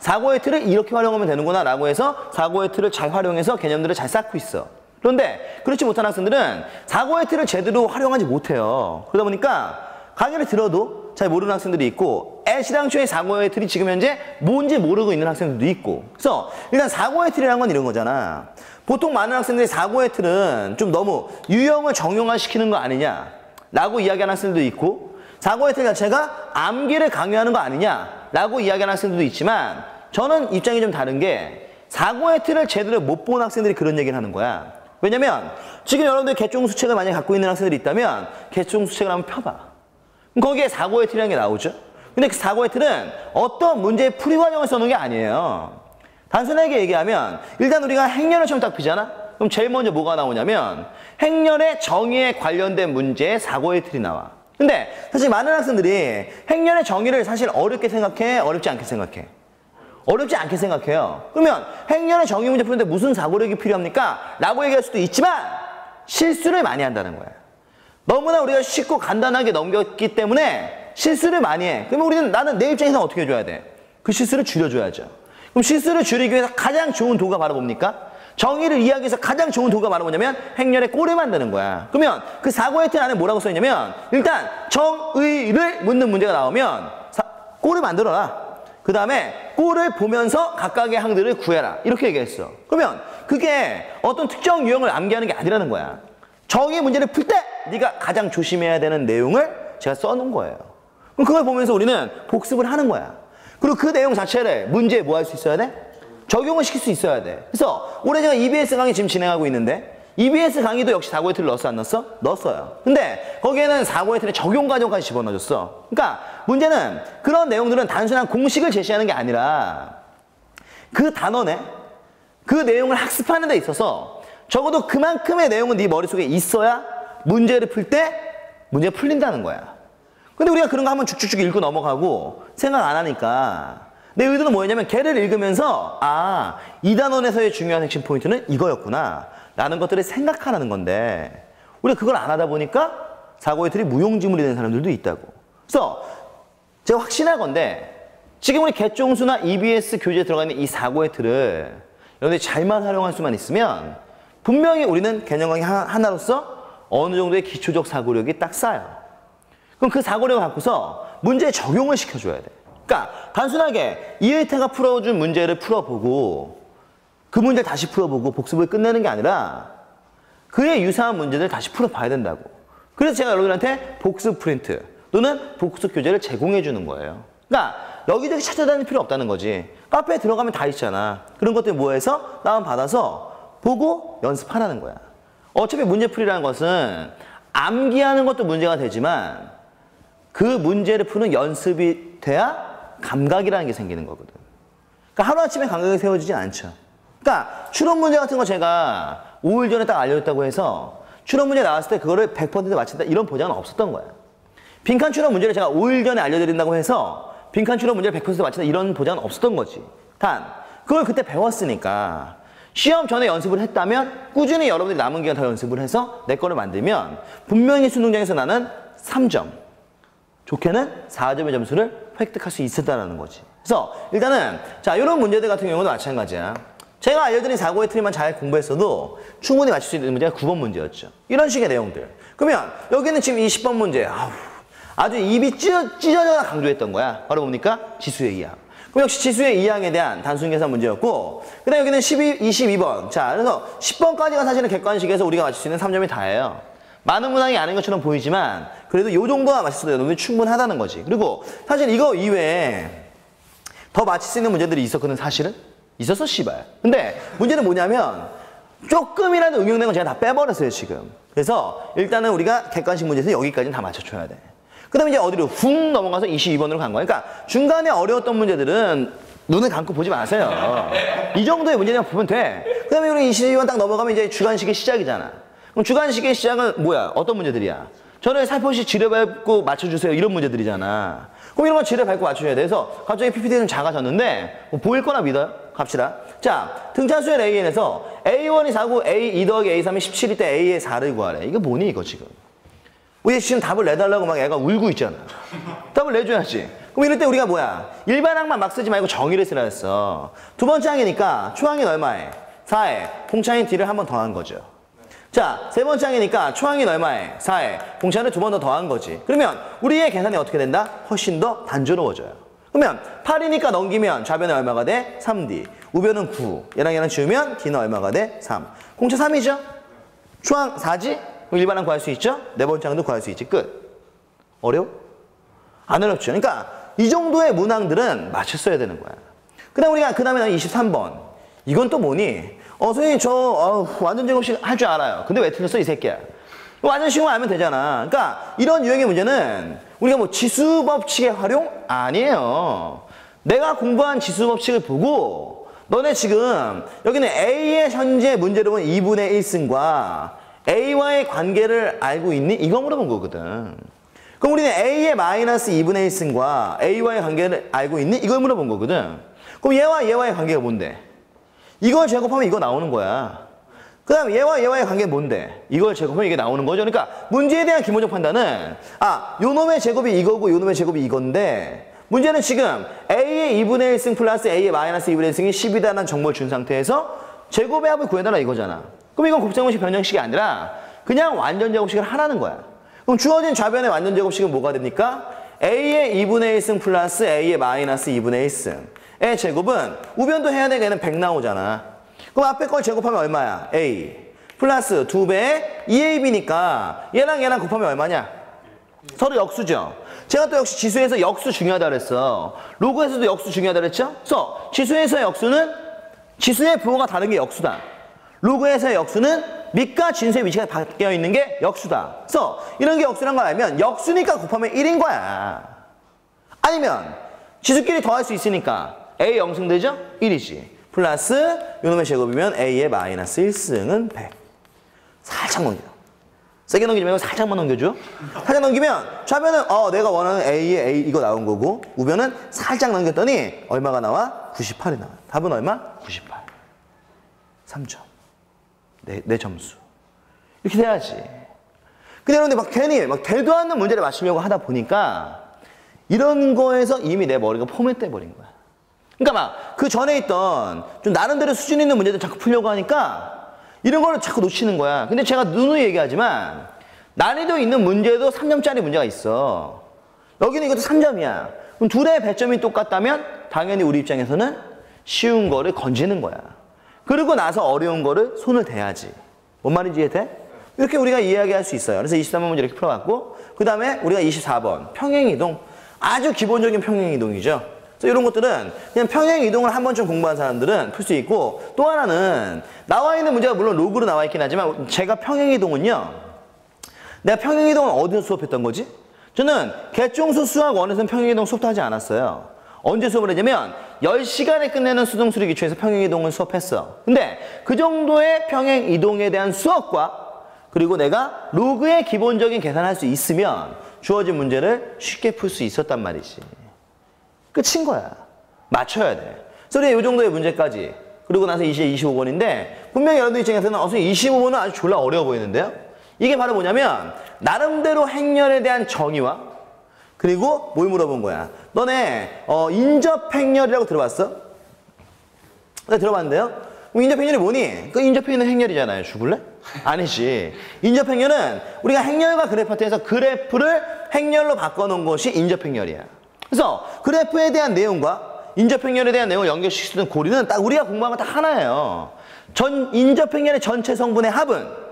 사고의 틀을 이렇게 활용하면 되는구나 라고 해서 사고의 틀을 잘 활용해서 개념들을 잘 쌓고 있어. 그런데 그렇지 못한 학생들은 사고의 틀을 제대로 활용하지 못해요. 그러다 보니까 강의를 들어도 잘 모르는 학생들이 있고 애시당초의 사고의 틀이 지금 현재 뭔지 모르고 있는 학생들도 있고. 그래서 일단 사고의 틀이라는 건 이런 거잖아. 보통 많은 학생들이 사고의 틀은 좀 너무 유형을 정형화시키는 거 아니냐 라고 이야기하는 학생들도 있고 사고의 틀 자체가 암기를 강요하는 거 아니냐 라고 이야기하는 학생들도 있지만 저는 입장이 좀 다른 게 사고의 틀을 제대로 못 본 학생들이 그런 얘기를 하는 거야. 왜냐면 지금 여러분들 개종수책을 만약에 갖고 있는 학생들이 있다면 개종수책을 한번 펴봐. 거기에 사고의 틀이라는 게 나오죠. 근데 그 사고의 틀은 어떤 문제의 풀이 과정을 써놓은 게 아니에요. 단순하게 얘기하면 일단 우리가 행렬을 처음 딱 피잖아? 그럼 제일 먼저 뭐가 나오냐면 행렬의 정의에 관련된 문제의 사고의 틀이 나와. 근데 사실 많은 학생들이 행렬의 정의를 사실 어렵게 생각해? 어렵지 않게 생각해? 어렵지 않게 생각해요. 그러면 행렬의 정의 문제 푸는데 무슨 사고력이 필요합니까? 라고 얘기할 수도 있지만 실수를 많이 한다는 거야. 너무나 우리가 쉽고 간단하게 넘겼기 때문에 실수를 많이 해. 그러면 나는 내 입장에서 어떻게 해줘야 돼? 그 실수를 줄여줘야죠. 그럼 실수를 줄이기 위해서 가장 좋은 도구가 바로 뭡니까? 정의를 이해하기 위해서 가장 좋은 도구가 바로 뭐냐면 행렬의 꼴을 만드는 거야. 그러면 그 사고의 틀 안에 뭐라고 써있냐면 일단 정의를 묻는 문제가 나오면 꼴을 만들어라. 그 다음에 꼴을 보면서 각각의 항들을 구해라. 이렇게 얘기했어. 그러면 그게 어떤 특정 유형을 암기하는 게 아니라는 거야. 정의 문제를 풀 때 네가 가장 조심해야 되는 내용을 제가 써놓은 거예요. 그럼 그걸 보면서 우리는 복습을 하는 거야. 그리고 그 내용 자체를 문제에 뭐 할 수 있어야 돼? 적용을 시킬 수 있어야 돼. 그래서 올해 제가 EBS 강의 지금 진행하고 있는데 EBS 강의도 역시 사고의 틀을 넣었어 안 넣었어? 넣었어요. 근데 거기에는 사고의 틀의 적용 과정까지 집어넣어줬어. 그러니까 문제는 그런 내용들은 단순한 공식을 제시하는 게 아니라 그 단원에 그 내용을 학습하는 데 있어서 적어도 그만큼의 내용은 네 머릿속에 있어야 문제를 풀 때 문제가 풀린다는 거야. 근데 우리가 그런 거 한번 쭉쭉쭉 읽고 넘어가고 생각 안 하니까 내 의도는 뭐였냐면 걔를 읽으면서 이 단원에서의 중요한 핵심 포인트는 이거였구나 라는 것들을 생각하라는 건데 우리가 그걸 안 하다 보니까 사고의 틀이 무용지물이 되는 사람들도 있다고. 그래서 제가 확신할 건데 지금 우리 개종수나 EBS 교재에 들어가 있는 이 사고의 틀을 여러분들이 잘만 활용할 수만 있으면 분명히 우리는 개념 강의 하나로서 어느 정도의 기초적 사고력이 딱 쌓여. 그럼 그 사고력을 갖고서 문제에 적용을 시켜줘야 돼. 그러니까 단순하게 이의태가 풀어준 문제를 풀어보고 그 문제를 다시 풀어보고 복습을 끝내는 게 아니라 그에 유사한 문제들을 다시 풀어봐야 된다고. 그래서 제가 여러분들한테 복습 프린트 또는 복습 교재를 제공해 주는 거예요. 그러니까 여기저기 찾아다닐 필요 없다는 거지. 카페에 들어가면 다 있잖아. 그런 것들 모아서 다운받아서 보고 연습하라는 거야. 어차피 문제풀이라는 것은 암기하는 것도 문제가 되지만 그 문제를 푸는 연습이 돼야 감각이라는 게 생기는 거거든. 그러니까 하루아침에 감각이 세워지지 않죠. 그러니까 추론 문제 같은 거 제가 5일 전에 딱 알려줬다고 해서 추론 문제 나왔을 때 그거를 100% 맞춘다 이런 보장은 없었던 거야. 빈칸 추론 문제를 제가 5일 전에 알려드린다고 해서 빈칸 추론 문제를 100% 맞춘다 이런 보장은 없었던 거지. 단 그걸 그때 배웠으니까 시험 전에 연습을 했다면 꾸준히 여러분들이 남은 기간 더 연습을 해서 내 거를 만들면 분명히 수능장에서 나는 3점, 좋게는 4점의 점수를 획득할 수 있었다는 거지. 그래서 일단은 자 이런 문제들 같은 경우도 마찬가지야. 제가 알려드린 사고의 틀만 잘 공부했어도 충분히 맞출 수 있는 문제가 9번 문제였죠. 이런 식의 내용들. 그러면 여기는 지금 이 10번 문제 아주 입이 찢어져라 강조했던 거야. 바로 뭡니까? 지수의 이항. 그럼 역시 지수의 이항에 대한 단순 계산 문제였고 그 다음에 여기는 22번. 자 그래서 10번까지가 사실은 객관식에서 우리가 맞출 수 있는 3점이 다예요. 많은 문항이 아닌 것처럼 보이지만 그래도 이 정도가 맞췄어도 여러분이 충분하다는 거지. 그리고 사실 이거 이외에 더 맞힐 수 있는 문제들이 있었거든 사실은. 있었어 씨발. 근데 문제는 뭐냐면 조금이라도 응용된 건 제가 다 빼버렸어요 지금. 그래서 일단은 우리가 객관식 문제에서 여기까지는 다 맞춰줘야 돼. 그 다음에 이제 어디로 훅 넘어가서 22번으로 간 거야. 그러니까 중간에 어려웠던 문제들은 눈을 감고 보지 마세요. 이 정도의 문제만 보면 돼. 그 다음에 우리 22번 딱 넘어가면 이제 주관식의 시작이잖아. 그럼 주관식의 시작은 뭐야? 어떤 문제들이야? 저는 살포시 지뢰 밟고 맞춰주세요. 이런 문제들이잖아. 그럼 이런 건 지뢰 밟고 맞춰줘야 돼서 갑자기 PPT가 좀 작아졌는데 뭐 보일 거나 믿어요? 갑시다. 자, 등차수열 AN에서 A1이 4고 A2 더하기 A3이 17일 때 A의 4를 구하래. 이게 뭐니 이거 지금? 우리 지금 답을 내달라고 막 애가 울고 있잖아. 답을 내줘야지. 그럼 이럴 때 우리가 뭐야? 일반항만 막 쓰지 말고 정의를 쓰라 했어. 두 번째 항이니까 초항인 얼마에? 4에 공차인 D를 한 번 더한 거죠. 자, 세 번째 항이니까 초항인 얼마에? 4에 공차를 두 번 더 더한 거지. 그러면 우리의 계산이 어떻게 된다? 훨씬 더 단조로워져요. 그러면 8이니까 넘기면 좌변은 얼마가 돼? 3D. 우변은 9. 얘랑 지우면 D는 얼마가 돼? 3. 공차 3이죠? 초항 4지? 일반항 구할 수 있죠? 네 번째 항도 구할 수 있지. 끝. 어려워? 안 어렵죠. 그러니까 이 정도의 문항들은 맞췄어야 되는 거야. 그 다음에 23번. 이건 또 뭐니? 선생님 저 완전 제곱식 할 줄 알아요. 근데 왜 틀렸어 이 새끼야? 완전 쉬운 거 알면 되잖아. 그러니까 이런 유형의 문제는 우리가 뭐 지수법칙의 활용? 아니에요. 내가 공부한 지수법칙을 보고 너네 지금 여기는 A의 현재 문제로는 2분의 1승과 A와의 관계를 알고 있니? 이거 물어본 거거든. 그럼 우리는 A의 마이너스 2분의 1승과 A와의 관계를 알고 있니? 이걸 물어본 거거든. 그럼 얘와의 관계가 뭔데? 이걸 제곱하면 이거 나오는 거야. 그 다음 얘와의 관계가 뭔데? 이걸 제곱하면 이게 나오는 거죠. 그러니까 문제에 대한 기본적 판단은 요 놈의 제곱이 이거고 요 놈의 제곱이 이건데 문제는 지금 A의 2분의 1승 플러스 A의 마이너스 2분의 1승이 10이다라는 정보를 준 상태에서 제곱의 합을 구해달라 이거잖아. 그럼 이건 곱셈공식 변형식이 아니라 그냥 완전 제곱식을 하라는 거야. 그럼 주어진 좌변의 완전 제곱식은 뭐가 됩니까? A의 2분의 1승 플러스 A의 마이너스 2분의 1승의 제곱은 우변도 해야 되게 얘는 100 나오잖아. 그럼 앞에 걸 제곱하면 얼마야? A 플러스 2배의 2AB니까 얘랑 곱하면 얼마냐? 서로 역수죠. 제가 또 역시 지수에서 역수 중요하다 그랬어. 로그에서도 역수 중요하다 그랬죠? 그래서 지수에서의 역수는 지수의 부호가 다른 게 역수다. 로그에서의 역수는 밑과 진수의 위치가 바뀌어 있는 게 역수다. 그래서 이런 게 역수란 걸 알면 역수니까 곱하면 1인 거야. 아니면 지수끼리 더할 수 있으니까 A 0승 되죠? 1이지. 플러스 요놈의 제곱이면 A의 마이너스 1승은 100. 살짝 넘겨. 세게 넘기지 말고 살짝만 넘겨줘. 살짝 넘기면 좌변은 내가 원하는 A의 A 이거 나온 거고 우변은 살짝 넘겼더니 얼마가 나와? 98이 나와. 답은 얼마? 98. 3점. 내 점수. 이렇게 돼야지. 근데 여러분들 막 괜히 막 되도 않는 문제를 맞추려고 하다 보니까 이런 거에서 이미 내 머리가 포맷돼 버린 거야. 그러니까 막 그 전에 있던 좀 나름대로 수준 있는 문제들 자꾸 풀려고 하니까 이런 거를 자꾸 놓치는 거야. 근데 제가 누누이 얘기하지만 난이도 있는 문제도 3점짜리 문제가 있어. 여기는 이것도 3점이야. 그럼 둘의 배점이 똑같다면 당연히 우리 입장에서는 쉬운 거를 건지는 거야. 그러고 나서 어려운 거를 손을 대야지. 뭔 말인지 이해돼? 이렇게 우리가 이야기할 수 있어요. 그래서 23번 문제 이렇게 풀어봤고 그 다음에 우리가 24번 평행이동. 아주 기본적인 평행이동이죠. 그래서 이런 것들은 그냥 평행이동을 한 번쯤 공부한 사람들은 풀 수 있고 또 하나는 나와 있는 문제가 물론 로그로 나와 있긴 하지만 제가 평행이동은요. 내가 평행이동은 어디서 수업했던 거지? 저는 개종수 수학 1에서는 평행이동 수업도 하지 않았어요. 언제 수업을 했냐면 10시간에 끝내는 수동수리 기초에서 평행이동을 수업했어. 근데 그 정도의 평행이동에 대한 수업과 그리고 내가 로그의 기본적인 계산을 할 수 있으면 주어진 문제를 쉽게 풀 수 있었단 말이지. 끝인 거야. 맞춰야 돼. 그래서 이 정도의 문제까지. 그리고 나서 25번인데 분명히 여러분들 입장에서는 25번은 아주 졸라 어려워 보이는데요. 이게 바로 뭐냐면 나름대로 행렬에 대한 정의와 그리고 뭘 물어본 거야. 너네 인접행렬이라고 들어봤어? 네, 들어봤는데요. 그럼 인접행렬이 뭐니? 그 인접행렬은 행렬이잖아요. 죽을래? 아니지. 인접행렬은 우리가 행렬과 그래프 파트에서 그래프를 행렬로 바꿔놓은 것이 인접행렬이야. 그래서 그래프에 대한 내용과 인접행렬에 대한 내용을 연결시키는 고리는 딱 우리가 공부한 건 딱 하나예요. 인접행렬의 전체 성분의 합은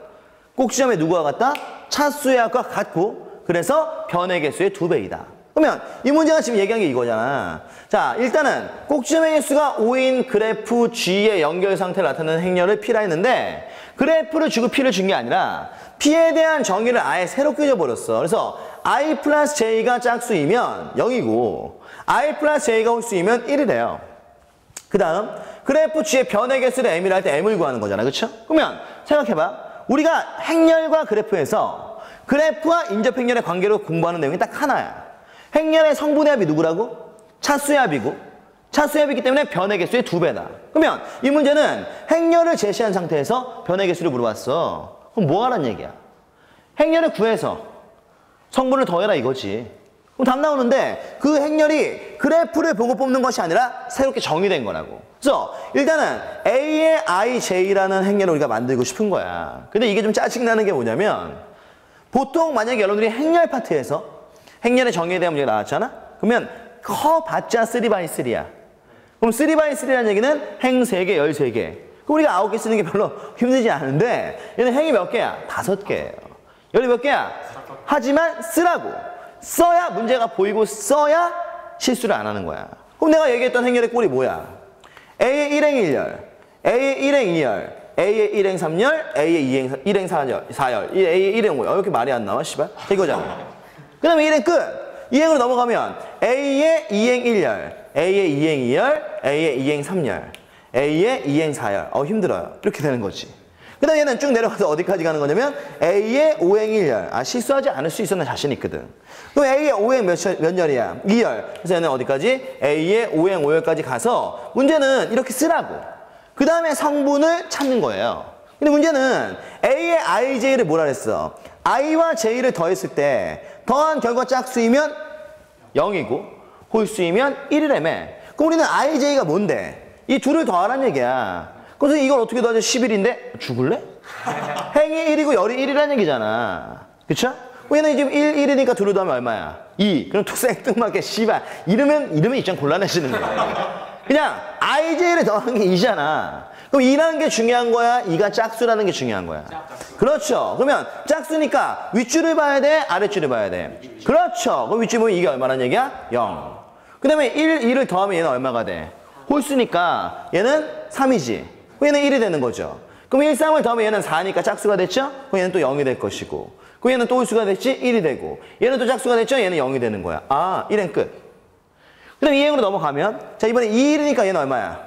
꼭지점에 누구와 같다? 차수의 합과 같고 그래서 변의 개수의 2배이다. 그러면 이 문제가 지금 얘기한 게 이거잖아. 자, 일단은 꼭지점의 개수가 5인 그래프 G의 연결 상태를 나타내는 행렬을 P라 했는데 그래프를 주고 P를 준 게 아니라 P에 대한 정의를 아예 새롭게 줘버렸어. 그래서 I 플러스 J가 짝수이면 0이고 I 플러스 J가 홀수이면 1이래요. 그 다음 그래프 G의 변의 개수를 M이라 할 때 M을 구하는 거잖아. 그쵸? 그러면 생각해봐. 우리가 행렬과 그래프에서 그래프와 인접행렬의 관계로 공부하는 내용이 딱 하나야. 행렬의 성분의 합이 누구라고? 차수의 합이고 차수의 합이기 때문에 변의 개수의 2배다. 그러면 이 문제는 행렬을 제시한 상태에서 변의 개수를 물어봤어. 그럼 뭐 하란 얘기야? 행렬을 구해서 성분을 더해라 이거지. 그럼 답 나오는데 그 행렬이 그래프를 보고 뽑는 것이 아니라 새롭게 정의된 거라고. 그래서 일단은 A의 IJ라는 행렬을 우리가 만들고 싶은 거야. 근데 이게 좀 짜증나는 게 뭐냐면 보통 만약에 여러분들이 행렬 파트에서 행렬의 정의에 대한 문제가 나왔잖아? 그러면 커봤자 3x3야. 그럼 3x3라는 얘기는 행 3개, 열 3개. 그럼 우리가 9개 쓰는 게 별로 힘들지 않은데 얘는 행이 몇 개야? 5개예요. 열이 몇 개야? 하지만 쓰라고. 써야 문제가 보이고 써야 실수를 안 하는 거야. 그럼 내가 얘기했던 행렬의 꼴이 뭐야? A의 1행 1열, A의 1행 2열, A의 1행 3열, A의 1행 4열, A의 1행 5열. 이렇게 말이 안 나와, 씨발? 이거잖아. 그 다음에 1행 끝. 2행으로 넘어가면 A의 2행 1열, A의 2행 2열, A의 2행 3열, A의 2행 4열. 힘들어요. 이렇게 되는 거지. 그 다음에 얘는 쭉 내려가서 어디까지 가는 거냐면 A의 5행 1열. 실수하지 않을 수 있어. 나 자신 있거든. 그럼 A의 5행 몇 열이야? 2열. 그래서 얘는 어디까지? A의 5행 5열까지 가서 문제는 이렇게 쓰라고. 그 다음에 성분을 찾는 거예요. 근데 문제는 A의 IJ를 뭐라 그랬어? I와 J를 더했을 때 더한 결과 짝수이면 0이고 홀수이면 1이라며. 그럼 우리는 IJ가 뭔데? 이 둘을 더하란 얘기야. 그래서 이걸 어떻게 더하죠? 11인데? 죽을래? 행이 1이고 열이 1이라는 얘기잖아. 그쵸? 얘는 지금 1이니까 둘을 더하면 얼마야? 2. 그럼 생뚱맞게 씨발. 이러면 입장 곤란해지는 거야. 그냥 IJ를 더한 게 2잖아. 그럼 2라는 게 중요한 거야? 2가 짝수라는 게 중요한 거야? 그렇죠. 그러면 짝수니까 윗줄을 봐야 돼? 아랫줄을 봐야 돼? 그렇죠. 그럼 윗줄 보면 이게 얼마라는 얘기야? 0. 그 다음에 2를 더하면 얘는 얼마가 돼? 홀수니까 얘는 3이지. 얘는 1이 되는 거죠. 그럼 1, 3을 더하면 얘는 4니까 짝수가 됐죠? 그럼 얘는 또 0이 될 것이고. 그럼 얘는 또 홀수가 됐지? 1이 되고. 얘는 또 짝수가 됐죠? 얘는 0이 되는 거야. 1행 끝. 그 다음에 2행으로 넘어가면 자 이번에 2일이니까 얘는 얼마야?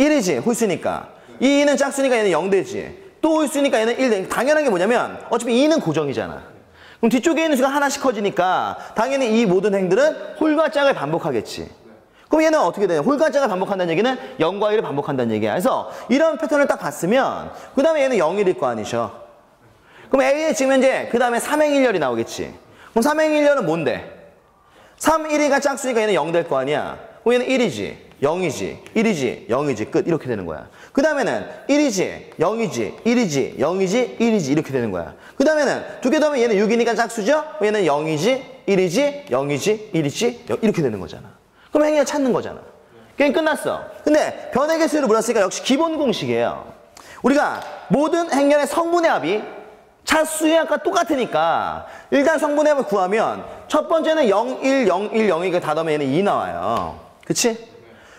1이지. 홀수니까. 2는 짝수니까 얘는 0 되지. 또 홀수니까 얘는 1 되지. 당연한 게 뭐냐면 어차피 2는 고정이잖아. 그럼 뒤쪽에 있는 수가 하나씩 커지니까 당연히 이 모든 행들은 홀과 짝을 반복하겠지. 그럼 얘는 어떻게 되냐? 홀과 짝을 반복한다는 얘기는 0과 1을 반복한다는 얘기야. 그래서 이런 패턴을 딱 봤으면 그 다음에 얘는 0일일 거 아니셔. 그럼 A에 지금 현재 그 다음에 3행 1열이 나오겠지. 그럼 3행 1열은 뭔데? 3, 1이가 짝수니까 얘는 0 될 거 아니야. 그럼 얘는 1이지, 0이지, 1이지, 0이지, 끝. 이렇게 되는 거야. 그 다음에는 1이지, 0이지, 1이지, 0이지, 1이지 이렇게 되는 거야. 그 다음에는 두 개 더하면 얘는 6이니까 짝수죠? 얘는 0이지, 1이지, 0이지, 1이지, 이렇게 되는 거잖아. 그럼 행렬 찾는 거잖아. 게임 끝났어. 근데 변의 개수를 물었으니까 역시 기본 공식이에요. 우리가 모든 행렬의 성분의 합이 차수의 합과 똑같으니까 일단 성분의 합을 구하면 첫 번째는 0, 1, 0, 1, 0이니까 다 더하면 얘는 2 나와요. 그치?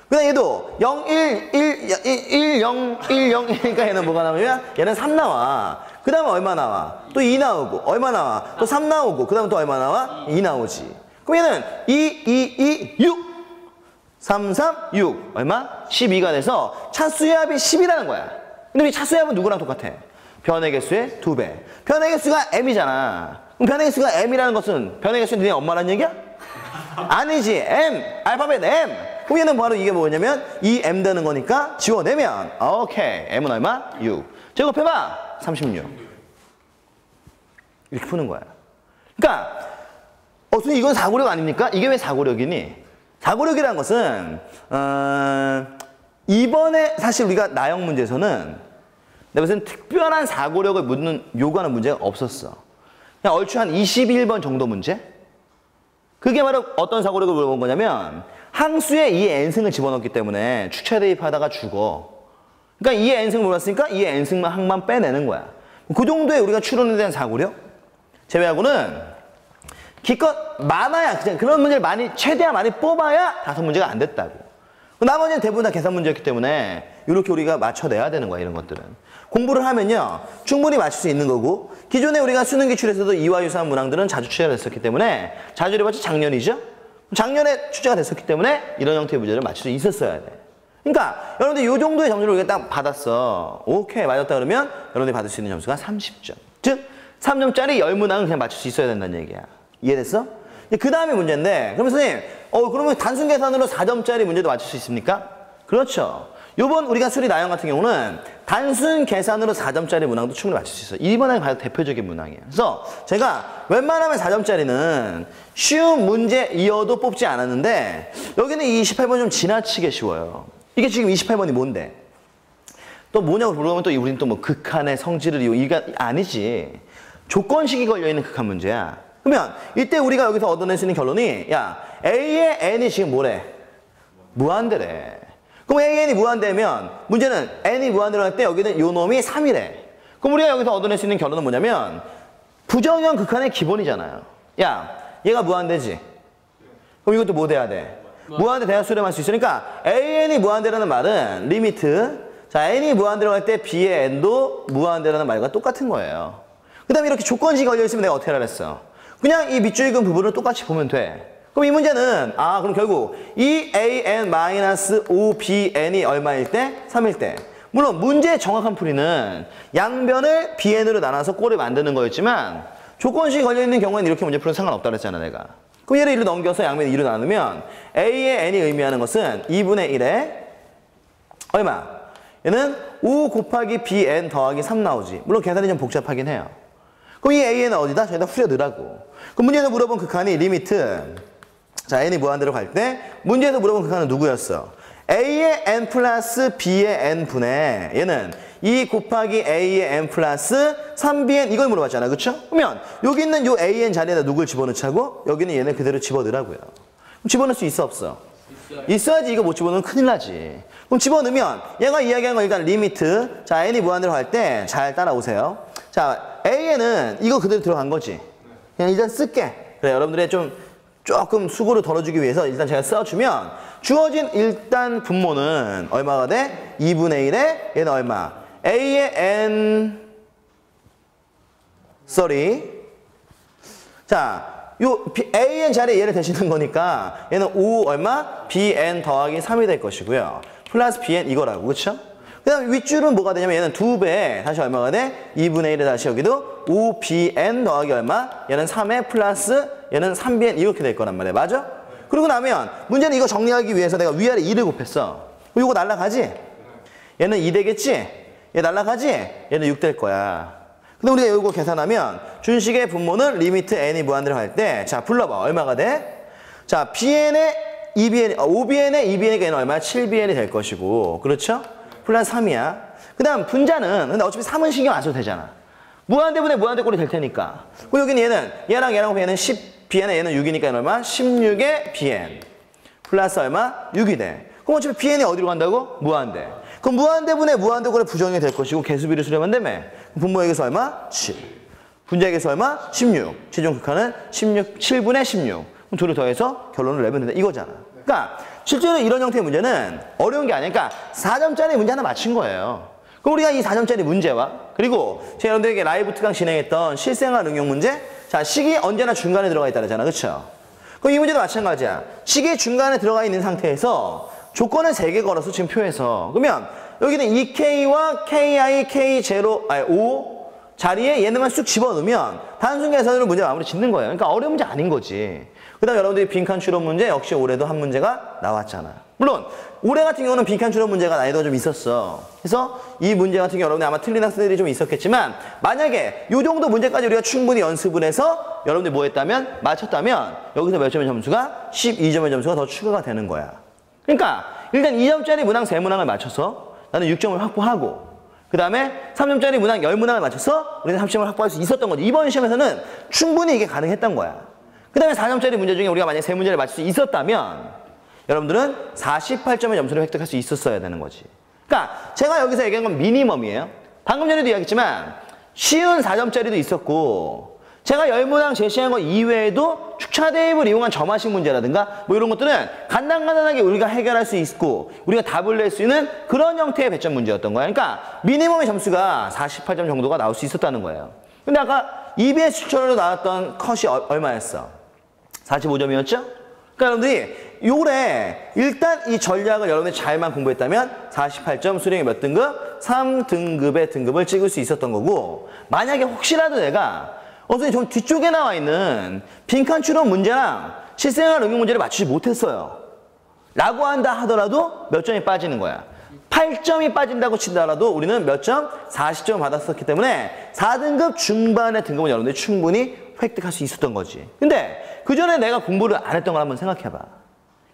그 다음 얘도 0, 1, 1, 0, 1, 0, 1이니까 얘는 뭐가 나오냐면 얘는 3 나와. 그 다음에 얼마 나와? 또 2 나오고 얼마 나와? 또 3 나오고 그 다음에 또 얼마 나와? 2 나오지. 그럼 얘는 2, 6 3, 3, 6 얼마? 12가 돼서 차수의 합이 10이라는 거야. 근데 우리 차수의 합은 누구랑 똑같아? 변의 개수의 2배. 변의 개수가 m이잖아. 그럼 변의 개수가 m이라는 것은 변의 개수는 너네 엄마란 얘기야? 아니지. m. 알파벳 m. 그럼 얘는 바로 이게 뭐냐면 2m 되는 거니까 지워내면 오케이. m은 얼마? 6. 제곱해봐. 36. 이렇게 푸는 거야. 그러니까 선생님 이건 사고력 아닙니까? 이게 왜 사고력이니? 사고력이라는 것은 이번에 사실 우리가 나형 문제에서는 내가 무슨 특별한 사고력을 요구하는 문제가 없었어. 그냥 얼추 한 21번 정도 문제? 그게 바로 어떤 사고력을 물어본 거냐면 항수에 2의 n승을 집어넣기 때문에 축차 대입하다가 죽어. 그러니까 2의 n승을 물었으니까 2의 n승만 항만 빼내는 거야. 그 정도의 우리가 추론에 대한 사고력? 제외하고는 기껏 많아야 그냥 그런 문제를 최대한 많이 뽑아야 5문제가 안 됐다고. 나머지는 대부분 다 계산 문제였기 때문에 이렇게 우리가 맞춰내야 되는 거야, 이런 것들은. 공부를 하면요, 충분히 맞출 수 있는 거고, 기존에 우리가 수능 기출에서도 이와 유사한 문항들은 자주 출제가 됐었기 때문에, 자주 해봤자 작년이죠? 작년에 출제가 됐었기 때문에 이런 형태의 문제를 맞출 수 있었어야 돼. 그러니까 여러분들 이 정도의 점수를 우리가 딱 받았어. 오케이, 맞았다 그러면 여러분들이 받을 수 있는 점수가 30점. 즉, 3점짜리 10문항은 그냥 맞출 수 있어야 된다는 얘기야. 이해됐어? 그 다음에 문제인데, 그러면 선생님, 그러면 단순 계산으로 4점짜리 문제도 맞출 수 있습니까? 그렇죠. 요번 우리가 수리 나형 같은 경우는 단순 계산으로 4점짜리 문항도 충분히 맞출 수 있어요. 이번에 가장 대표적인 문항이에요. 그래서 제가 웬만하면 4점짜리는 쉬운 문제이어도 뽑지 않았는데 여기는 이 28번 좀 지나치게 쉬워요. 이게 지금 28번이 뭔데? 또 뭐냐고 물어보면 또 우리는 또 뭐 극한의 성질을 이거 아니지. 조건식이 걸려있는 극한 문제야. 그러면 이때 우리가 여기서 얻어낼 수 있는 결론이 야, A의 n이 지금 뭐래? 무한대래. 그럼 AN이 무한대면 문제는 n이 무한대로 할 때 여기는 요 놈이 3이래. 그럼 우리가 여기서 얻어낼 수 있는 결론은 뭐냐면 부정형 극한의 기본이잖아요. 야, 얘가 무한대지. 그럼 이것도 뭐 돼야 돼? 무한대 대하 수렴할 수 있으니까 AN이 무한대라는 말은 리미트. 자, n이 무한대로 할 때 B의 n도 무한대라는 말과 똑같은 거예요. 그 다음에 이렇게 조건식이 걸려있으면 내가 어떻게 하랬어? 그냥 이 밑줄 그은 부분을 똑같이 보면 돼. 그럼 이 문제는 그럼 결국 2an-5bn이 얼마일 때? 3일 때. 물론 문제의 정확한 풀이는 양변을 bn으로 나눠서 꼴을 만드는 거였지만 조건식이 걸려있는 경우에는 이렇게 문제 풀어도 상관없다 그랬잖아 내가. 그럼 얘를 1로 넘겨서 양변을 2로 나누면 a의 n이 의미하는 것은 2분의 1에 얼마? 얘는 5 곱하기 bn 더하기 3 나오지. 물론 계산이 좀 복잡하긴 해요. 그럼 이 AN은 어디다? 저기다 후려 넣으라고. 그럼 문제에서 물어본 극한이 리미트. 자, n이 무한대로 갈 때 문제에서 물어본 극한은 누구였어? A의 n 플러스 B의 n 분의 얘는 2 곱하기 A의 n 플러스 3Bn 이걸 물어봤잖아. 그쵸? 그러면 여기 있는 요 AN 자리에다 누굴 집어넣자고? 여기는 얘는 그대로 집어넣으라고요. 그럼 집어넣을 수 있어 없어? 있어야지. 이거 못 집어넣으면 큰일 나지. 그럼 집어넣으면 얘가 이야기한 건 일단 리미트. 자, n이 무한대로 갈 때 잘 따라오세요. 자, AN은 이거 그대로 들어간 거지. 그냥 일단 쓸게. 그래, 여러분들의 조금 수고를 덜어주기 위해서 일단 제가 써주면 주어진 일단 분모는 얼마가 돼? 2분의 1에 얘는 얼마? A의 n 자, 요 AN 자리에 얘를 대시는 거니까 얘는 5 얼마? BN 더하기 3이 될 것이고요. 플러스 BN 이거라고. 그쵸? 그 다음 윗줄은 뭐가 되냐면 얘는 2배 다시 얼마가 돼? 2분의 1에 다시 여기도 5bn 더하기 얼마? 얘는 3에 플러스 얘는 3bn 이렇게 될 거란 말이야. 맞아? 그러고 나면 문제는 이거 정리하기 위해서 내가 위아래 2를 곱했어. 그럼 이거 날라가지? 얘는 2 되겠지? 얘 날라가지? 얘는 6 될 거야. 근데 우리가 이거 계산하면 준식의 분모는 리미트 n이 무한대로 할 때 자 불러봐. 얼마가 돼? 자 bn의 2bn, 5bn의 2bn의 얘는 얼마야? 7bn이 될 것이고 그렇죠? 플러스 3이야. 그 다음 분자는 근데 어차피 3은 신경 안 써도 되잖아. 무한대분의 무한대 꼴이 될 테니까. 그리고 여기는 얘는 얘랑 얘는 10bn에 얘는 6이니까 얘는 얼마? 16의 bn 플러스 얼마? 6이 돼. 그럼 어차피 PN이 어디로 간다고? 무한대. 그럼 무한대분의 무한대꼴의 부정이 될 것이고 개수비를 수렴한 다음에 분모액에서 얼마? 7. 분자액에서 얼마? 16. 최종 극한은 7분의 16. 그럼 둘을 더해서 결론을 내면 된다. 이거잖아. 그러니까 실제로 이런 형태의 문제는 어려운 게 아니야. 그러니까 4점짜리 문제 하나 맞춘 거예요. 그럼 우리가 이 4점짜리 문제와 그리고 제가 여러분들에게 라이브 특강 진행했던 실생활 응용 문제, 자, 식이 언제나 중간에 들어가 있다잖아. 그렇죠? 그럼 이 문제도 마찬가지야. 식이 중간에 들어가 있는 상태에서 조건을 3개 걸어서 지금 표해서 그러면 여기는 2K와 KI, K0, 5 자리에 얘네만 쑥 집어넣으면 단순 계산으로 문제 마무리 짓는 거예요. 그러니까 어려운 문제 아닌 거지. 그 다음 여러분들이 빈칸 추론 문제 역시 올해도 한 문제가 나왔잖아. 물론 올해 같은 경우는 빈칸 추론 문제가 난이도가 좀 있었어. 그래서 이 문제 같은 경우 여러분들 아마 틀린 학생들이 좀 있었겠지만 만약에 이 정도 문제까지 우리가 충분히 연습을 해서 여러분들이 뭐 했다면 맞췄다면 여기서 몇 점의 점수가 12점의 점수가 더 추가가 되는 거야. 그러니까 일단 2점짜리 문항 3문항을 맞춰서 나는 6점을 확보하고 그 다음에 3점짜리 문항 10문항을 맞춰서 우리는 30점을 확보할 수 있었던 거지. 이번 시험에서는 충분히 이게 가능했던 거야. 그 다음에 4점짜리 문제 중에 우리가 만약에 3문제를 맞출 수 있었다면 여러분들은 48점의 점수를 획득할 수 있었어야 되는 거지. 그러니까 제가 여기서 얘기한 건 미니멈이에요. 방금 전에도 이야기했지만 쉬운 4점짜리도 있었고 제가 10문항 제시한 거 이외에도 축차 대입을 이용한 점화식 문제라든가 뭐 이런 것들은 간단하게 우리가 해결할 수 있고 우리가 답을 낼 수 있는 그런 형태의 배점 문제였던 거야. 그러니까 미니멈의 점수가 48점 정도가 나올 수 있었다는 거예요. 근데 아까 EBS 추천으로 나왔던 컷이 얼마였어? 45점이었죠? 그러니까 여러분들이 요래 일단 이 전략을 여러분들이 잘만 공부했다면 48점 수령의 몇 등급? 3등급의 등급을 찍을 수 있었던 거고 만약에 혹시라도 내가 선생님 좀 뒤쪽에 나와 있는 빈칸 추론 문제랑 실생활 응용 문제를 맞추지 못했어요. 라고 한다 하더라도 몇 점이 빠지는 거야. 8점이 빠진다고 치더라도 우리는 몇 점? 40점을 받았었기 때문에 4등급 중반의 등급은 여러분들이 충분히 획득할 수 있었던 거지. 근데 그 전에 내가 공부를 안 했던 걸 한번 생각해봐.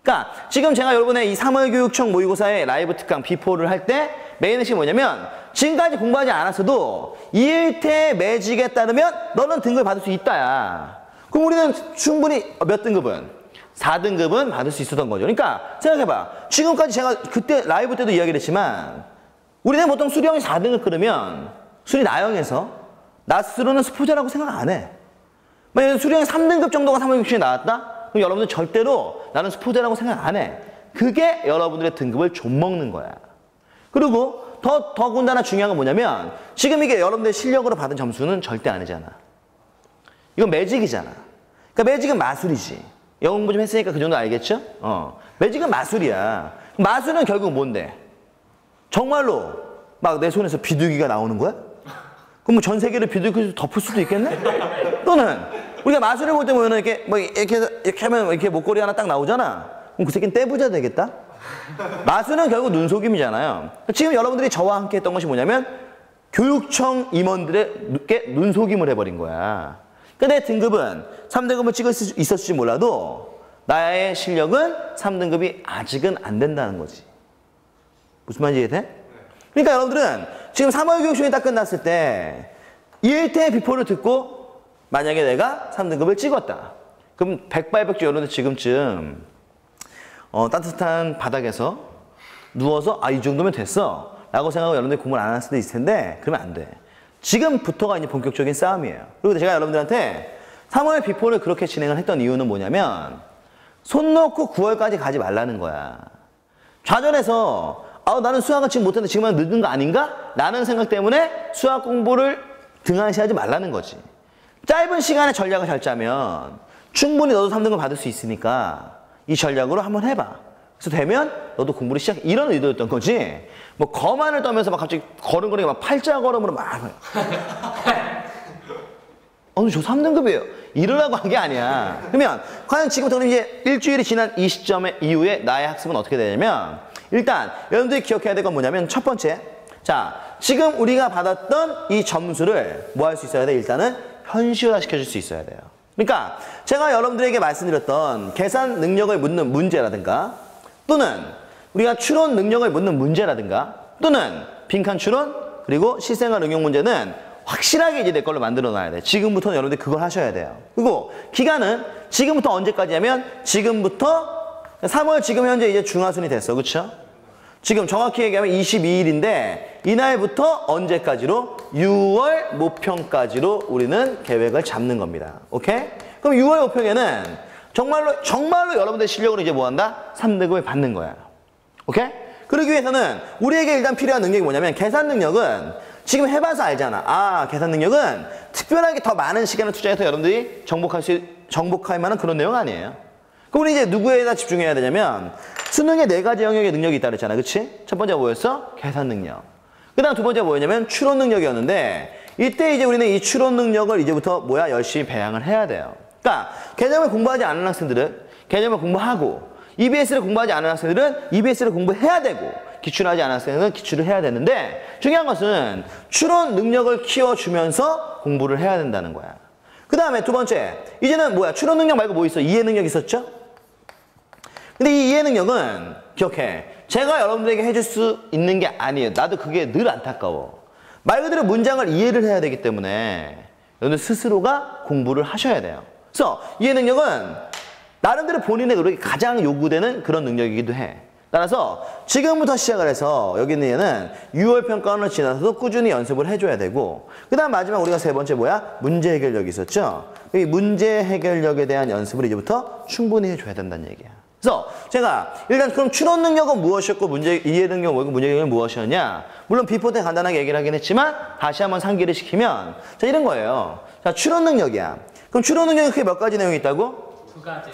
그러니까 지금 제가 여러분의 이 3월 교육청 모의고사의 라이브 특강 비포를 할 때 메인 핵심이 뭐냐면 지금까지 공부하지 않았어도 2일태 매직에 따르면 너는 등급을 받을 수 있다야. 그럼 우리는 충분히 몇 등급은? 4등급은 받을 수 있었던 거죠. 그러니까 생각해봐. 지금까지 제가 그때 라이브 때도 이야기를 했지만 우리는 보통 수령이 4등급 그러면 수리 나영에서 나 스스로는 스포자라고 생각 안 해. 만약에 수령이 3등급 정도가 3월 교육청에 나왔다? 그럼 여러분들 절대로 나는 스포자라고 생각 안 해. 그게 여러분들의 등급을 좀먹는 거야. 그리고 더군다나 중요한 건 뭐냐면 지금 이게 여러분들의 실력으로 받은 점수는 절대 아니잖아. 이건 매직이잖아. 그러니까 매직은 마술이지. 영어 공부 좀 했으니까 그 정도 알겠죠? 매직은 마술이야. 마술은 결국 뭔데? 정말로 막 내 손에서 비둘기가 나오는 거야? 그럼 뭐 전 세계를 비둘기로 덮을 수도 있겠네? 또는 우리가 마술을 볼 때 보면 이렇게 하면 이렇게 목걸이 하나 딱 나오잖아. 그럼 그 새끼는 떼부자 되겠다? 마술은 결국 눈속임이잖아요. 지금 여러분들이 저와 함께 했던 것이 뭐냐면 교육청 임원들에게 눈속임을 해버린 거야. 근데 내 등급은 3등급을 찍을 수 있었을지 몰라도 나의 실력은 3등급이 아직은 안 된다는 거지. 무슨 말인지 이해돼? 그러니까 여러분들은 지금 3월 교육청이 딱 끝났을 때 1대 비포를 듣고 만약에 내가 3등급을 찍었다. 그럼 백발백중 여러분들 지금쯤 따뜻한 바닥에서 누워서 이 정도면 됐어 라고 생각하고 여러분들이 공부를 안 할 수도 있을 텐데 그러면 안 돼. 지금부터가 이제 본격적인 싸움이에요. 그리고 제가 여러분들한테 3월 비포를 그렇게 진행을 했던 이유는 뭐냐면 손 놓고 9월까지 가지 말라는 거야. 좌절해서 나는 수학을 지금 못했는데 지금은 늦은 거 아닌가? 라는 생각 때문에 수학 공부를 등한시하지 말라는 거지. 짧은 시간에 전략을 잘 짜면 충분히 너도 3등급 받을 수 있으니까 이 전략으로 한번 해봐. 그래서 되면 너도 공부를 시작해. 이런 의도였던 거지. 뭐 거만을 떠면서 막 갑자기 걸음걸이가 막 팔자걸음으로 막 저 3등급이에요. 이러라고 한 게 아니야. 그러면 과연 지금부터 이제 일주일이 지난 이 시점에 이후에 나의 학습은 어떻게 되냐면 일단 여러분들이 기억해야 될 건 뭐냐면 첫 번째, 자 지금 우리가 받았던 이 점수를 뭐 할 수 있어야 돼? 일단은 현실화 시켜줄 수 있어야 돼요. 그러니까 제가 여러분들에게 말씀드렸던 계산 능력을 묻는 문제라든가 또는 우리가 추론 능력을 묻는 문제라든가 또는 빈칸 추론 그리고 실생활 응용 문제는 확실하게 이제 내 걸로 만들어 놔야 돼. 지금부터는 여러분들이 그걸 하셔야 돼요. 그리고 기간은 지금부터 언제까지 하면 지금부터 3월 지금 현재 이제 중하순이 됐어. 그쵸? 지금 정확히 얘기하면 22일인데 이날부터 언제까지로? 6월 모평까지로 우리는 계획을 잡는 겁니다. 오케이? 그럼 6월 모평에는 정말로 여러분들 실력으로 이제 뭐 한다? 3등급을 받는 거야. 오케이? 그러기 위해서는 우리에게 일단 필요한 능력이 뭐냐면 계산 능력은 지금 해봐서 알잖아. 아, 계산 능력은 특별하게 더 많은 시간을 투자해서 여러분들이 정복할 만한 그런 내용 아니에요. 그럼 우리 이제 누구에다 집중해야 되냐면 수능에 4가지 영역의 능력이 있다 그랬잖아. 그치? 첫 번째가 뭐였어? 계산 능력. 그 다음 두 번째가 뭐였냐면 추론 능력이었는데 이때 이제 우리는 이 추론 능력을 이제부터 뭐야? 열심히 배양을 해야 돼요. 그러니까 개념을 공부하지 않은 학생들은 개념을 공부하고 EBS를 공부하지 않은 학생들은 EBS를 공부해야 되고 기출을 하지 않은 학생들은 기출을 해야 되는데 중요한 것은 추론 능력을 키워주면서 공부를 해야 된다는 거야. 그 다음에 두 번째, 이제는 뭐야? 추론 능력 말고 뭐 있어? 이해 능력 있었죠? 근데 이 이해 능력은 기억해. 제가 여러분들에게 해줄 수 있는 게 아니에요. 나도 그게 늘 안타까워. 말 그대로 문장을 이해를 해야 되기 때문에 여러분들 스스로가 공부를 하셔야 돼요. 그래서 이해 능력은 나름대로 본인의 노력이 가장 요구되는 그런 능력이기도 해. 따라서 지금부터 시작을 해서 여기 있는 얘는 6월 평가원을 지나서도 꾸준히 연습을 해줘야 되고 그 다음 마지막 우리가 세 번째 뭐야? 문제 해결력이 있었죠? 이 문제 해결력에 대한 연습을 이제부터 충분히 해줘야 된다는 얘기야. 그래서 제가 일단 그럼 추론 능력은 무엇이었고 이해 능력은 뭐고 문제 해결력은 무엇이었냐? 물론 비포 때 간단하게 얘기를 하긴 했지만 다시 한번 상기를 시키면 자 이런 거예요. 자 추론 능력이야. 그럼 추론 능력이 크게 몇 가지 내용이 있다고?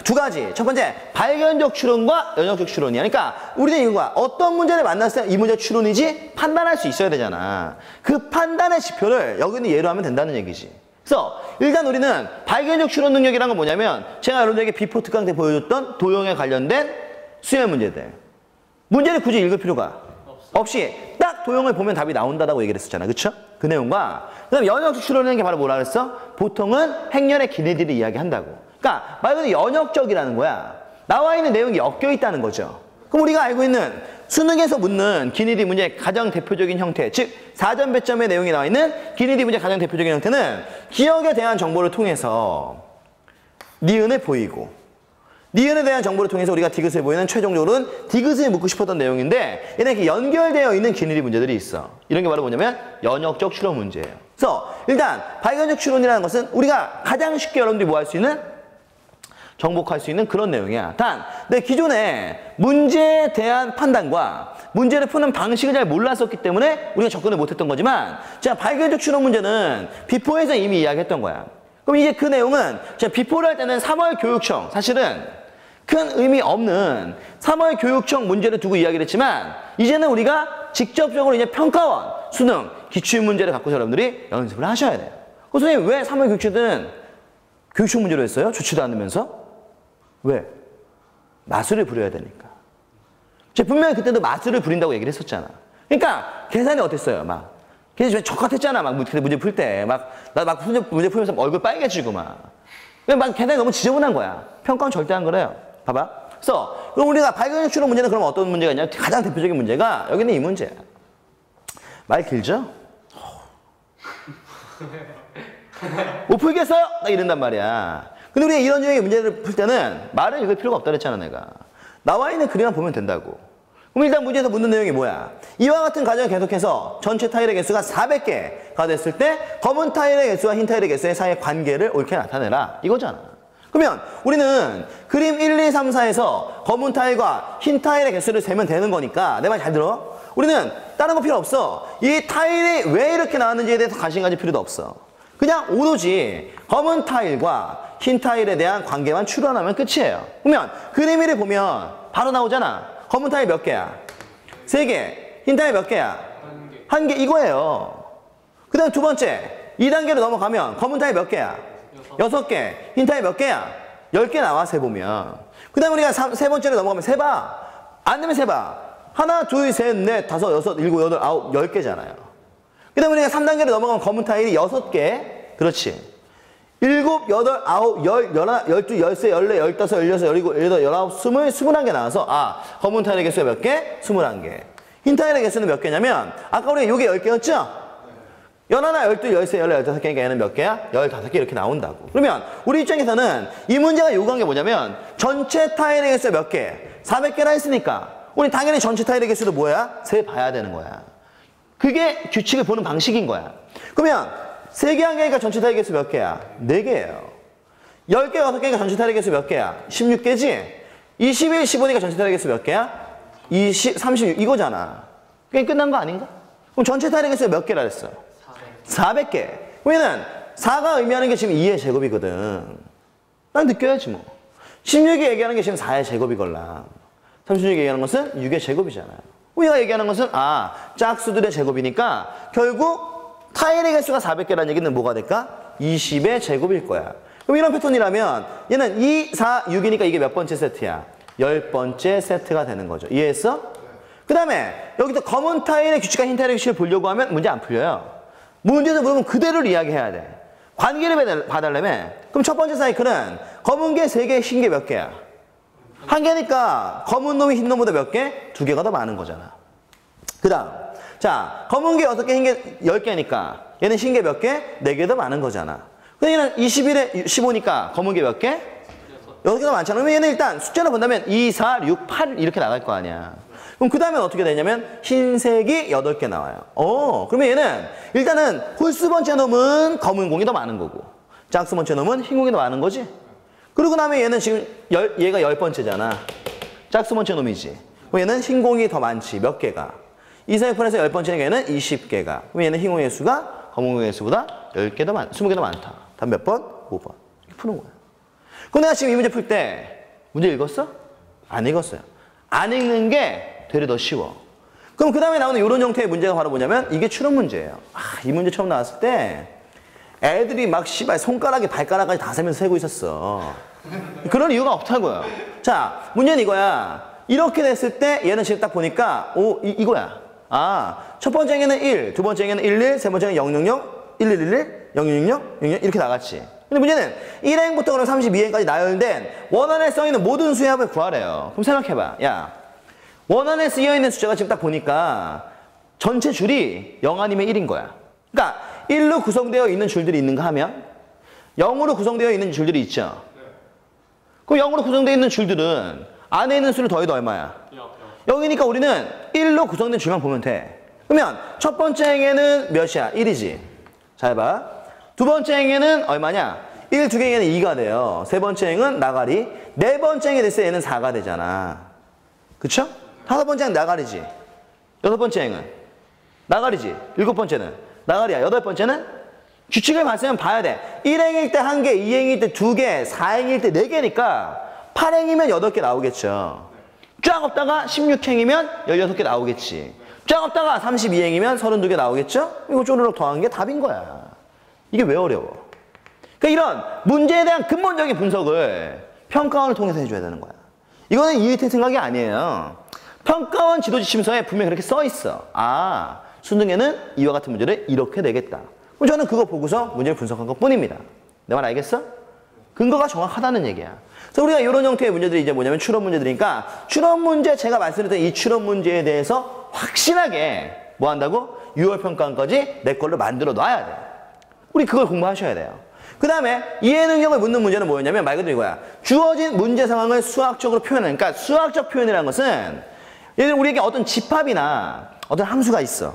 두 가지. 첫 번째, 발견적 추론과 연역적 추론이야. 그러니까 우리는 이거야. 어떤 문제를 만났을 때 이 문제 추론이지 판단할 수 있어야 되잖아. 그 판단의 지표를 여기는 예로 하면 된다는 얘기지. 그래서 일단 우리는 발견적 추론 능력이라는 건 뭐냐면 제가 여러분들에게 비포 특강 때 보여줬던 도형에 관련된 수행 문제들. 문제를 굳이 읽을 필요가 없이 딱 도형을 보면 답이 나온다라고 얘기를 했었잖아. 그쵸? 그 내용과 그 다음에 연역적 추론이라는 게 바로 뭐라 그랬어? 보통은 행렬의 기내들이 이야기한다고. 그러니까 말 그대로 연역적이라는 거야. 나와 있는 내용이 엮여 있다는 거죠. 그럼 우리가 알고 있는 수능에서 묻는 기니디 문제의 가장 대표적인 형태, 즉 4점 배점의 내용이 나와 있는 기니디 문제의 가장 대표적인 형태는 기억에 대한 정보를 통해서 니은을 보이고 니은에 대한 정보를 통해서 우리가 디귿을 보이는 최종적으로는 디귿을 묻고 싶었던 내용인데 얘네 이렇게 연결되어 있는 기니디 문제들이 있어. 이런 게 바로 뭐냐면 연역적 추론 문제예요. 그래서 일단 발견적 추론이라는 것은 우리가 가장 쉽게 여러분들이 뭐 할 수 있는 정복할 수 있는 그런 내용이야. 단, 내 기존에 문제에 대한 판단과 문제를 푸는 방식을 잘 몰랐었기 때문에 우리가 접근을 못했던 거지만 자, 발견적 추론 문제는 비포에서 이미 이야기했던 거야. 그럼 이제 그 내용은 제가 비포를 할 때는 3월 교육청 사실은 큰 의미 없는 3월 교육청 문제를 두고 이야기를 했지만 이제는 우리가 직접적으로 이제 평가원, 수능, 기출 문제를 갖고서 여러분들이 연습을 하셔야 돼요. 그 선생님 왜 3월 교육청은 교육청 문제로 했어요? 좋지도 않으면서? 왜? 마술을 부려야 되니까. 제가 분명히 그때도 마술을 부린다고 얘기를 했었잖아. 그러니까 계산이 어땠어요? 막 계산이 적합했잖아. 막 문제 풀 때. 나 문제 풀면서 얼굴 빨개지고 막 계산이 너무 지저분한 거야. 평가는 절대 안 그래요. 봐봐. 그래서 그럼 우리가 발견적 추론 문제는 그럼 어떤 문제가 있냐? 가장 대표적인 문제가 여기는 이 문제야. 말 길죠? 못 풀겠어요? 나 이런단 말이야. 근데 우리가 이런 종류의 문제를 풀 때는 말을 읽을 필요가 없다 그랬잖아, 내가. 나와 있는 그림만 보면 된다고. 그럼 일단 문제에서 묻는 내용이 뭐야? 이와 같은 과정을 계속해서 전체 타일의 개수가 400개가 됐을 때 검은 타일의 개수와 흰 타일의 개수의 사이의 관계를 옳게 나타내라. 이거잖아. 그러면 우리는 그림 1, 2, 3, 4에서 검은 타일과 흰 타일의 개수를 세면 되는 거니까 내 말 잘 들어? 우리는 다른 거 필요 없어. 이 타일이 왜 이렇게 나왔는지에 대해서 관심 가질 필요도 없어. 그냥 오로지 검은 타일과 흰 타일에 대한 관계만 추론하면 끝이에요. 그러면 그림 1을 보면 바로 나오잖아. 검은 타일 몇 개야? 3개. 흰 타일 몇 개야? 1개. 이거예요. 그 다음 두 번째 2단계로 넘어가면 검은 타일 몇 개야? 6개. 흰 타일 몇 개야? 10개 나와 세보면. 그 다음 우리가 세 번째로 넘어가면 세봐. 안 되면 세봐. 하나, 둘, 셋, 넷, 다섯, 여섯, 일곱, 여덟, 아홉, 10개잖아요. 그 다음에 우리가 3단계로 넘어가면 검은 타일이 6개. 그렇지. 7, 8, 9, 10, 11, 12, 13, 14, 15, 16, 17, 18, 19, 20, 21개 나와서 검은 타일의 개수가 몇 개? 21개. 흰 타일의 개수는 몇 개냐면 아까 우리가 요게 10개였죠? 11, 12, 13, 14, 15개니까 얘는 몇 개야? 15개 이렇게 나온다고. 그러면 우리 입장에서는 이 문제가 요구한 게 뭐냐면 전체 타일의 개수가 몇 개? 400개라 했으니까 우리 당연히 전체 타일의 개수도 뭐야? 세 봐야 되는 거야. 그게 규칙을 보는 방식인 거야. 그러면 3개 한 개니까 전체 타일 개수 몇 개야? 4개예요. 10개 6개니까 전체 타일 개수 몇 개야? 16개지? 21, 15니까 전체 타일 개수 몇 개야? 20, 36 이거잖아. 그게 끝난 거 아닌가? 그럼 전체 타일 개수 몇 개라 그랬어? 400개. 왜냐면 4가 의미하는 게 지금 2의 제곱이거든. 난 느껴야지 뭐. 16이 얘기하는 게 지금 4의 제곱이걸라. 36이 얘기하는 것은 6의 제곱이잖아요. 우리가 얘기하는 것은 짝수들의 제곱이니까 결국 타일의 개수가 400개라는 얘기는 뭐가 될까? 20의 제곱일 거야. 그럼 이런 패턴이라면 얘는 2, 4, 6이니까 이게 몇 번째 세트야? 10번째 세트가 되는 거죠. 이해했어? 그 다음에 여기서 검은 타일의 규칙과 흰 타일의 규칙을 보려고 하면 문제 안 풀려요. 문제에서 물으면 그대로를 이야기해야 돼. 관계를 봐달라며. 그럼 첫 번째 사이클은 검은 게 3개, 흰 게 몇 개야? 1개니까 검은 놈이 흰 놈보다 몇 개? 2개가 더 많은 거잖아. 그 다음 자 검은 게 6개, 흰 게 10개니까 얘는 흰 게 몇 개? 4개 더 많은 거잖아. 근데 얘는 21에 15니까 검은 게 몇 개? 6개 더 많잖아. 그러면 얘는 일단 숫자로 본다면 2, 4, 6, 8 이렇게 나갈 거 아니야. 그럼 그 다음에 어떻게 되냐면 흰색이 8개 나와요. 그러면 얘는 일단은 홀수 번째 놈은 검은 공이 더 많은 거고 짝수 번째 놈은 흰 공이 더 많은 거지. 그리고 나면 얘는 지금 얘가 10번째잖아. 짝수 번째 놈이지. 그럼 얘는 흰 공이 더 많지. 몇 개가? 2, 4, 6, 8에서 10번째니까 얘는 20개가. 그럼 얘는 흰 공의 수가 검은 공의 수보다 10개 더 20개 더 많다. 다음 몇 번? 5번. 이렇게 푸는 거야. 그럼 내가 지금 이 문제 풀 때 문제 읽었어? 안 읽었어요. 안 읽는 게 되려 더 쉬워. 그럼 그 다음에 나오는 이런 형태의 문제가 바로 뭐냐면 이게 추론 문제예요. 이 문제 처음 나왔을 때 애들이 막 씨발 손가락에 발가락까지 다 세면서 세고 있었어. 그런 이유가 없다고요. 자, 문제는 이거야. 이렇게 됐을 때 얘는 지금 딱 보니까 이거야. 첫 번째에는 1, 두 번째에는 11, 세 번째는 000, 1111, 0060, 00 이렇게 나갔지. 근데 문제는 1행부터 그럼 32행까지 나열된 원안에 써있는 모든 수의 합을 구하래요. 그럼 생각해봐. 야, 원안에 쓰여있는 숫자가 지금 딱 보니까 전체 줄이 0 아니면 1인 거야. 그러니까 1로 구성되어 있는 줄들이 있는가 하면 0으로 구성되어 있는 줄들이 있죠. 그럼 0으로 구성되어 있는 줄들은 안에 있는 수를 더해도 얼마야? 0이니까 우리는 1로 구성된 줄만 보면 돼. 그러면 첫 번째 행에는 몇이야? 1이지. 잘 봐. 두 번째 행에는 얼마냐? 1, 2개 행에는 2가 돼요. 세 번째 행은 나가리. 네 번째 행에 됐을 때 얘는 4가 되잖아. 그쵸? 다섯 번째 행은 나가리지. 여섯 번째 행은 나가리지. 일곱 번째는 나가리야. 여덟 번째는 규칙을 봤으면 봐야 돼. 1행일 때 1개, 2행일 때 2개, 4행일 때 4개니까 8행이면 8개 나오겠죠. 쫙 없다가 16행이면 16개 나오겠지. 쫙 없다가 32행이면 32개 나오겠죠? 이거 쪼르륵 더한 게 답인 거야. 이게 왜 어려워? 그러니까 이런 문제에 대한 근본적인 분석을 평가원을 통해서 해줘야 되는 거야. 이거는 이의태 생각이 아니에요. 평가원 지도지침서에 분명히 그렇게 써 있어. 수능에는 이와 같은 문제를 이렇게 내겠다. 그럼 저는 그거 보고서 문제를 분석한 것 뿐입니다. 내 말 알겠어? 근거가 정확하다는 얘기야. 그래서 우리가 이런 형태의 문제들이 이제 뭐냐면 추론 문제들이니까 추론 문제 제가 말씀드렸던 이 추론 문제에 대해서 확실하게 뭐 한다고? 6월 평가원까지 내 걸로 만들어 놔야 돼. 우리 그걸 공부하셔야 돼요. 그 다음에 이해 능력을 묻는 문제는 뭐였냐면 말 그대로 이거야. 주어진 문제 상황을 수학적으로 표현하는, 그러니까 수학적 표현이라는 것은 예를 들어 우리에게 어떤 집합이나 어떤 함수가 있어.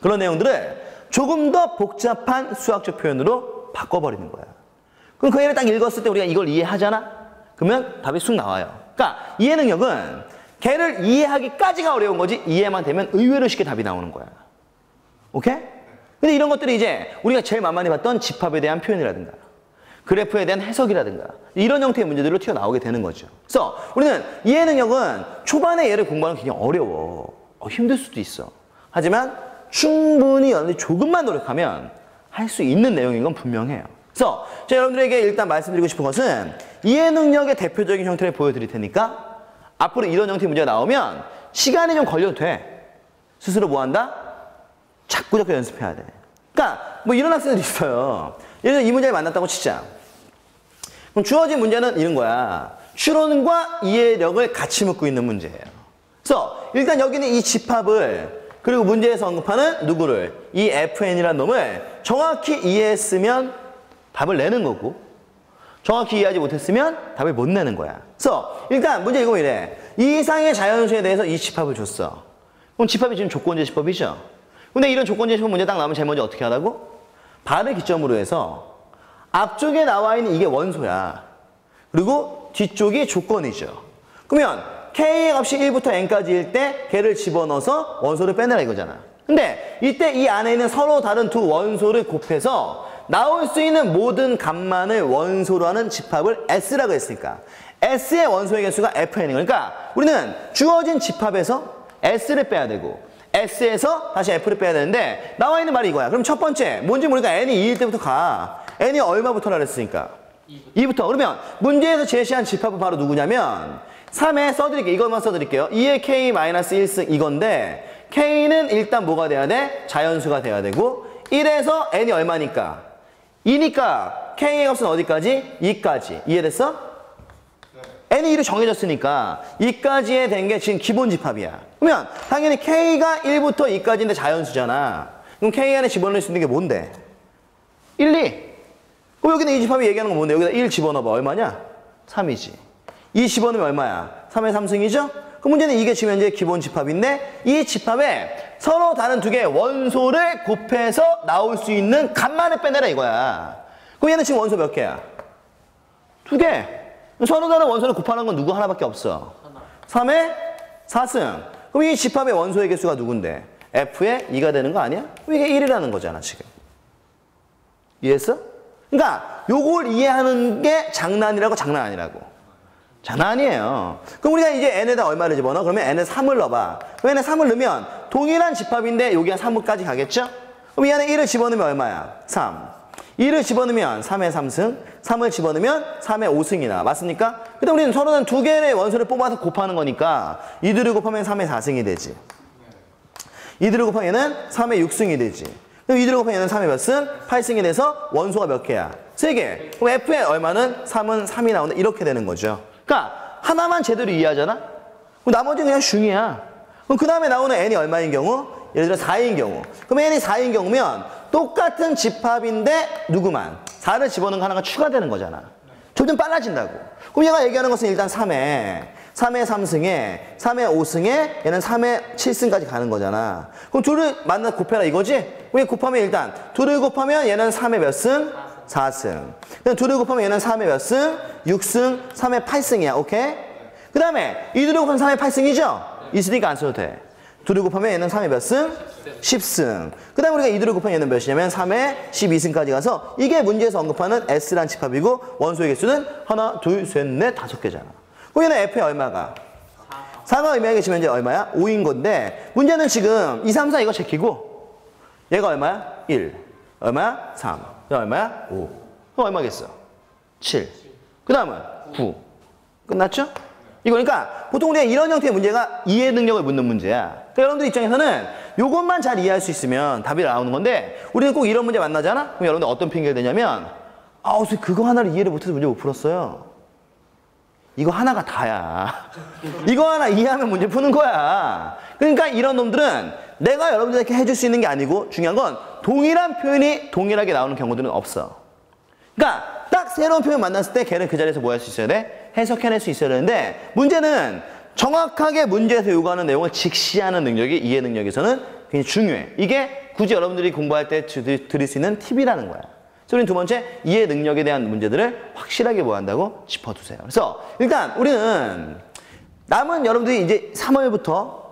그런 내용들을 조금 더 복잡한 수학적 표현으로 바꿔버리는 거야. 그럼 그 예를 딱 읽었을 때 우리가 이걸 이해하잖아? 그러면 답이 쑥 나와요. 그러니까 이해 능력은 걔를 이해하기까지가 어려운 거지 이해만 되면 의외로 쉽게 답이 나오는 거야. 오케이? 근데 이런 것들이 이제 우리가 제일 만만히 봤던 집합에 대한 표현이라든가 그래프에 대한 해석이라든가 이런 형태의 문제들로 튀어나오게 되는 거죠. 그래서 우리는 이해 능력은 초반에 얘를 공부하는 게 굉장히 어려워. 힘들 수도 있어. 하지만 충분히 여러분들이 조금만 노력하면 할 수 있는 내용인 건 분명해요. 그래서 제가 여러분들에게 일단 말씀드리고 싶은 것은 이해 능력의 대표적인 형태를 보여드릴 테니까 앞으로 이런 형태의 문제가 나오면 시간이 좀 걸려도 돼. 스스로 뭐 한다? 자꾸 연습해야 돼. 그러니까 뭐 이런 학생들이 있어요. 예를 들어 이 문제를 만났다고 치자. 그럼 주어진 문제는 이런 거야. 추론과 이해력을 같이 묻고 있는 문제예요. 그래서 일단 여기는 이 집합을 그리고 문제에서 언급하는 누구를 이 FN이라는 놈을 정확히 이해했으면 답을 내는 거고 정확히 이해하지 못했으면 답을 못 내는 거야. 그래서 일단 문제 읽으면 이래. 이 이상의 자연수에 대해서 이 집합을 줬어. 그럼 집합이 지금 조건제 집합이죠. 근데 이런 조건제 집합 문제 딱 나오면 제일 먼저 어떻게 하라고? 발을 기점으로 해서 앞쪽에 나와 있는 이게 원소야. 그리고 뒤쪽이 조건이죠. 그러면 K의 값이 1부터 N까지일 때 걔를 집어넣어서 원소를 빼내라 이거잖아. 근데 이때 이 안에 있는 서로 다른 두 원소를 곱해서 나올 수 있는 모든 값만을 원소로 하는 집합을 S라고 했으니까 S의 원소의 개수가 FN이 그러니까 우리는 주어진 집합에서 S를 빼야 되고 S에서 다시 F를 빼야 되는데 나와 있는 말이 이거야. 그럼 첫 번째 뭔지 모르니까 N이 2일 때부터 가. N이 얼마부터라 그랬으니까 2부터. 그러면 문제에서 제시한 집합은 바로 누구냐면 3에 써드릴게요. 이것만 써드릴게요. 2의 K-1승 이건데 K는 일단 뭐가 돼야 돼? 자연수가 돼야 되고 1에서 N이 얼마니까? 2니까 K의 값은 어디까지? 2까지. 이해됐어? 네. N이 1로 정해졌으니까 2까지에 된 게 지금 기본 집합이야. 그러면 당연히 K가 1부터 2까지인데 자연수잖아. 그럼 K 안에 집어넣을 수 있는 게 뭔데? 1, 2. 그럼 여기는 이 집합이 얘기하는 건 뭔데? 여기다 1 집어넣어봐. 얼마냐? 3이지. 2 집어넣으면 얼마야? 3의 3승이죠? 그 문제는 이게 지금 현재 기본 집합인데 이 집합에 서로 다른 두 개의 원소를 곱해서 나올 수 있는 값만을 빼내라 이거야. 그럼 얘는 지금 원소 몇 개야? 2개. 서로 다른 원소를 곱하는 건 누구 하나밖에 없어. 3의 4승. 그럼 이 집합의 원소의 개수가 누군데? F의 2가 되는 거 아니야? 그럼 이게 1이라는 거잖아 지금. 이해했어? 그러니까 요걸 이해하는 게 장난이라고 장난 아니라고. 장난 아니에요. 그럼 우리가 이제 n에다 얼마를 집어넣어? 그러면 n에 3을 넣어봐. 그럼 n에 3을 넣으면 동일한 집합인데 여기가 3까지 가겠죠? 그럼 이 안에 1을 집어넣으면 얼마야? 3. 2를 집어넣으면 3의 3승, 3을 집어넣으면 3의 5승이나 맞습니까? 근데 우리는 서로는 두 개의 원소를 뽑아서 곱하는 거니까 이들을 곱하면 3의 4승이 되지. 이들을 곱하면 얘는 3의 6승이 되지. 그럼 이들을 곱하면 얘는 3의 몇 승? 8승이 돼서 원소가 몇 개야? 3개. 그럼 F의 얼마는? 3은 3이 나온다. 이렇게 되는 거죠. 그러니까 하나만 제대로 이해하잖아? 그럼 나머지는 그냥 슝이야. 그럼 그 다음에 나오는 n이 얼마인 경우? 예를 들어 4인 경우. 그럼 n이 4인 경우면 똑같은 집합인데 누구만? 4를 집어넣은 거 하나가 추가되는 거잖아. 점점 빨라진다고. 그럼 얘가 얘기하는 것은 일단 3의 3승에 3의 5승에 얘는 3의 7승까지 가는 거잖아. 그럼 둘을 만나 곱해라 이거지? 왜 곱하면 일단 둘을 곱하면 얘는 3의 몇 승? 4승. 그럼 둘을 곱하면 얘는 3의 몇 승? 6승, 3의 8승이야. 오케이? 그 다음에 이 둘을 곱하면 3의 8승이죠? 있으니까 안 써도 돼. 둘을 곱하면 얘는 3의 몇 승? 10승. 그 다음에 우리가 이 둘을 곱하면 얘는 몇이냐면 3의 12승까지 가서 이게 문제에서 언급하는 S란 집합이고 원소의 개수는 하나, 둘, 셋, 넷, 5개잖아. 그럼 얘는 F의 얼마가? 4가 의미하게 지금 현재 얼마야? 5인 건데 문제는 지금 2, 3, 4 이거 제끼고 얘가 얼마야? 1. 얼마야? 3. 그 얼마야? 5. 그럼 얼마겠어? 7. 그 다음은 9. 끝났죠? 이거 그러니까 보통 우리가 이런 형태의 문제가 이해 능력을 묻는 문제야. 그러니까 여러분들 입장에서는 이것만 잘 이해할 수 있으면 답이 나오는 건데 우리는 꼭 이런 문제 만나잖아? 그럼 여러분들 어떤 핑계를 대냐면 선생님 그거 하나를 이해를 못해서 문제 못 풀었어요. 이거 하나가 다야. 이거 하나 이해하면 문제 푸는 거야. 그러니까 이런 놈들은 내가 여러분들에게 해줄 수 있는 게 아니고 중요한 건 동일한 표현이 동일하게 나오는 경우들은 없어. 그러니까 딱 새로운 표현 만났을 때 걔는 그 자리에서 뭐 할 수 있어야 돼? 해석해낼 수 있어야 되는데 문제는 정확하게 문제에서 요구하는 내용을 직시하는 능력이 이해 능력에서는 굉장히 중요해. 이게 굳이 여러분들이 공부할 때 드릴 수 있는 팁이라는 거야. 그래서 우리는 두 번째 이해 능력에 대한 문제들을 확실하게 뭐 한다고 짚어두세요. 그래서 일단 우리는 남은 여러분들이 이제 3월부터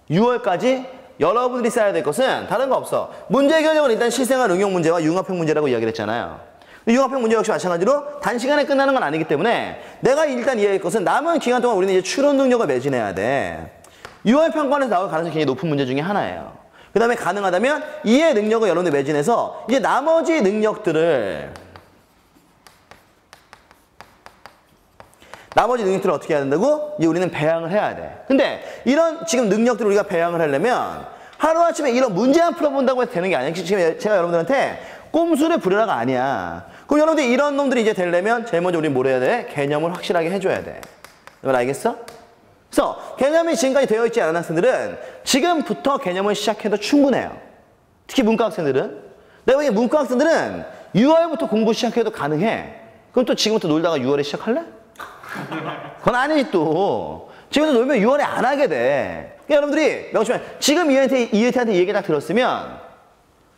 6월까지 여러분들이 써야 될 것은 다른 거 없어. 문제 해결력은 일단 실생활 응용 문제와 융합형 문제라고 이야기를 했잖아요. 융합형 문제 역시 마찬가지로 단시간에 끝나는 건 아니기 때문에 내가 일단 이해할 것은 남은 기간 동안 우리는 이제 추론 능력을 매진해야 돼. 6월 평가원에서 나올 가능성이 굉장히 높은 문제 중에 하나예요. 그 다음에 가능하다면 이해 능력을 여러분들 매진해서 이제 나머지 능력들을 어떻게 해야 된다고? 이제 우리는 배양을 해야 돼. 근데 이런 지금 능력들을 우리가 배양을 하려면 하루아침에 이런 문제만 풀어본다고 해서 되는 게 아니야. 지금 제가 여러분들한테 꼼수를 부려라가 아니야. 그럼 여러분들 이런 놈들이 이제 되려면 제일 먼저 우리 뭘 해야 돼? 개념을 확실하게 해줘야 돼. 이걸 알겠어? 그래서 개념이 지금까지 되어 있지 않은 학생들은 지금부터 개념을 시작해도 충분해요. 특히 문과 학생들은. 내가 보기엔 문과 학생들은 6월부터 공부 시작해도 가능해. 그럼 또 지금부터 놀다가 6월에 시작할래? 그건 아니지 또. 집에서 놀면 유월에 안 하게 돼. 그러니까 여러분들이 명심해. 지금 이혜태한테 이 얘기 딱 들었으면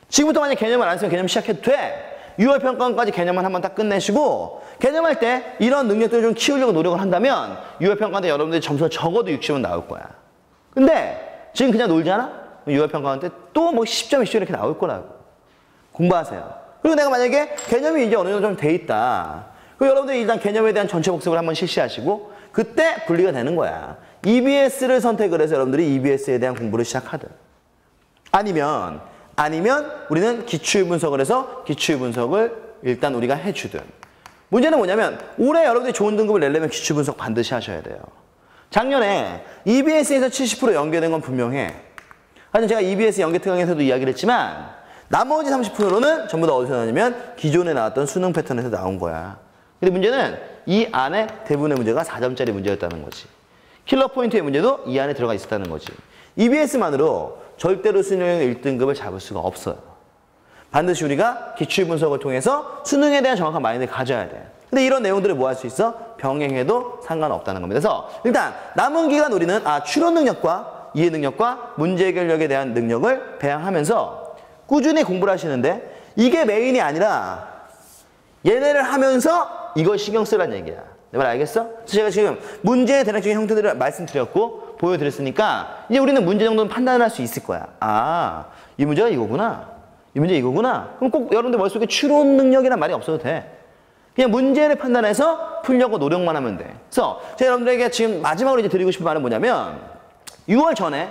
지금부터 만약 개념을 안 쓰면 개념 시작해도 돼. 6월 평가원까지 개념만 한번 딱 끝내시고 개념할 때 이런 능력들을 좀 키우려고 노력을 한다면 6월 평가 때 여러분들이 점수가 적어도 60은 나올 거야. 근데 지금 그냥 놀잖아? 6월 평가원 때 또 뭐 10점, 20점 이렇게 나올 거라고. 공부하세요. 그리고 내가 만약에 개념이 이제 어느 정도 좀 돼 있다. 그럼 여러분들이 일단 개념에 대한 전체 복습을 한번 실시하시고 그때 분리가 되는 거야. EBS를 선택을 해서 여러분들이 EBS에 대한 공부를 시작하든 아니면 우리는 기출 분석을 해서 기출 분석을 일단 우리가 해주든. 문제는 뭐냐면 올해 여러분들이 좋은 등급을 내려면 기출 분석 반드시 하셔야 돼요. 작년에 EBS에서 70% 연계된 건 분명해. 하여튼 제가 EBS 연계 특강에서도 이야기를 했지만 나머지 30%는 전부 다 어디서 나왔냐면 기존에 나왔던 수능 패턴에서 나온 거야. 근데 문제는 이 안에 대부분의 문제가 4점짜리 문제였다는 거지. 킬러 포인트의 문제도 이 안에 들어가 있었다는 거지. EBS만으로 절대로 수능 1등급을 잡을 수가 없어요. 반드시 우리가 기출 분석을 통해서 수능에 대한 정확한 마인드를 가져야 돼. 근데 이런 내용들을 뭐 할 수 있어? 병행해도 상관없다는 겁니다. 그래서 일단 남은 기간 우리는 추론 능력과 이해 능력과 문제 해결력에 대한 능력을 배양하면서 꾸준히 공부를 하시는데 이게 메인이 아니라 얘네를 하면서 이걸 신경 쓰라는 얘기야. 내 말 알겠어? 그래서 제가 지금 문제의 대략적인 형태들을 말씀드렸고 보여드렸으니까 이제 우리는 문제 정도는 판단을 할 수 있을 거야. 아, 이 문제가 이거구나. 이 문제 이거구나. 그럼 꼭 여러분들 머릿속에 추론 능력이란 말이 없어도 돼. 그냥 문제를 판단해서 풀려고 노력만 하면 돼. 그래서 제가 여러분들에게 지금 마지막으로 이제 드리고 싶은 말은 뭐냐면 6월 전에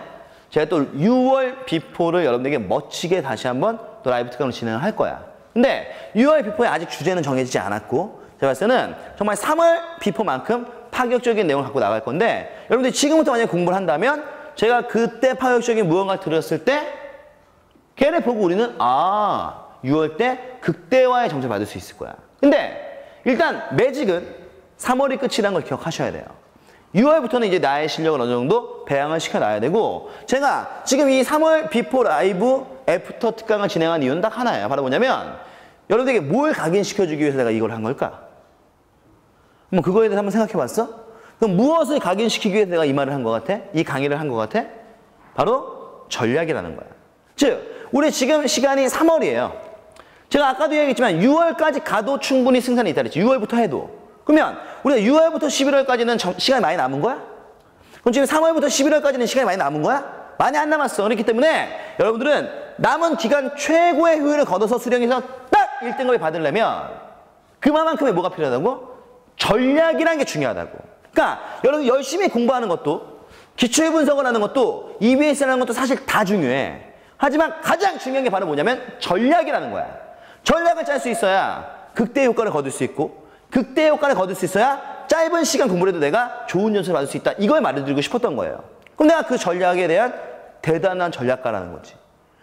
제가 또 6월 비포를 여러분들에게 멋지게 다시 한번 또 라이브 특강으로 진행을 할 거야. 근데 6월 비포에 아직 주제는 정해지지 않았고 제가 봤을 때는 정말 3월 비포만큼 파격적인 내용을 갖고 나갈 건데 여러분들이 지금부터 만약에 공부를 한다면 제가 그때 파격적인 무언가를 들었을 때 걔를 보고 우리는 6월 때 극대화의 점수를 받을 수 있을 거야. 근데 일단 매직은 3월이 끝이라는 걸 기억하셔야 돼요. 6월부터는 이제 나의 실력을 어느 정도 배양을 시켜놔야 되고 제가 지금 이 3월 비포 라이브 애프터 특강을 진행한 이유는 딱 하나예요. 바로 뭐냐면 여러분들에게 뭘 각인시켜주기 위해서 내가 이걸 한 걸까? 뭐 그거에 대해서 한번 생각해 봤어? 그럼 무엇을 각인시키기 위해서 내가 이 말을 한 것 같아? 이 강의를 한 것 같아? 바로 전략이라는 거야. 즉 우리 지금 시간이 3월이에요. 제가 아까도 얘기했지만 6월까지 가도 충분히 승산이 있다 그랬지. 6월부터 해도. 그러면 우리가 6월부터 11월까지는 시간이 많이 남은 거야? 그럼 지금 3월부터 11월까지는 시간이 많이 남은 거야? 많이 안 남았어. 그렇기 때문에 여러분들은 남은 기간 최고의 효율을 거둬서 수령해서 딱 1등급을 받으려면 그만큼의 뭐가 필요하다고? 전략이라는 게 중요하다고. 그러니까 여러분 열심히 공부하는 것도 기출 분석을 하는 것도 EBS라는 것도 사실 다 중요해. 하지만 가장 중요한 게 바로 뭐냐면 전략이라는 거야. 전략을 짤 수 있어야 극대 효과를 거둘 수 있고 극대 효과를 거둘 수 있어야 짧은 시간 공부를 해도 내가 좋은 점수를 받을 수 있다. 이걸 말해드리고 싶었던 거예요. 그럼 내가 그 전략에 대한 대단한 전략가라는 거지.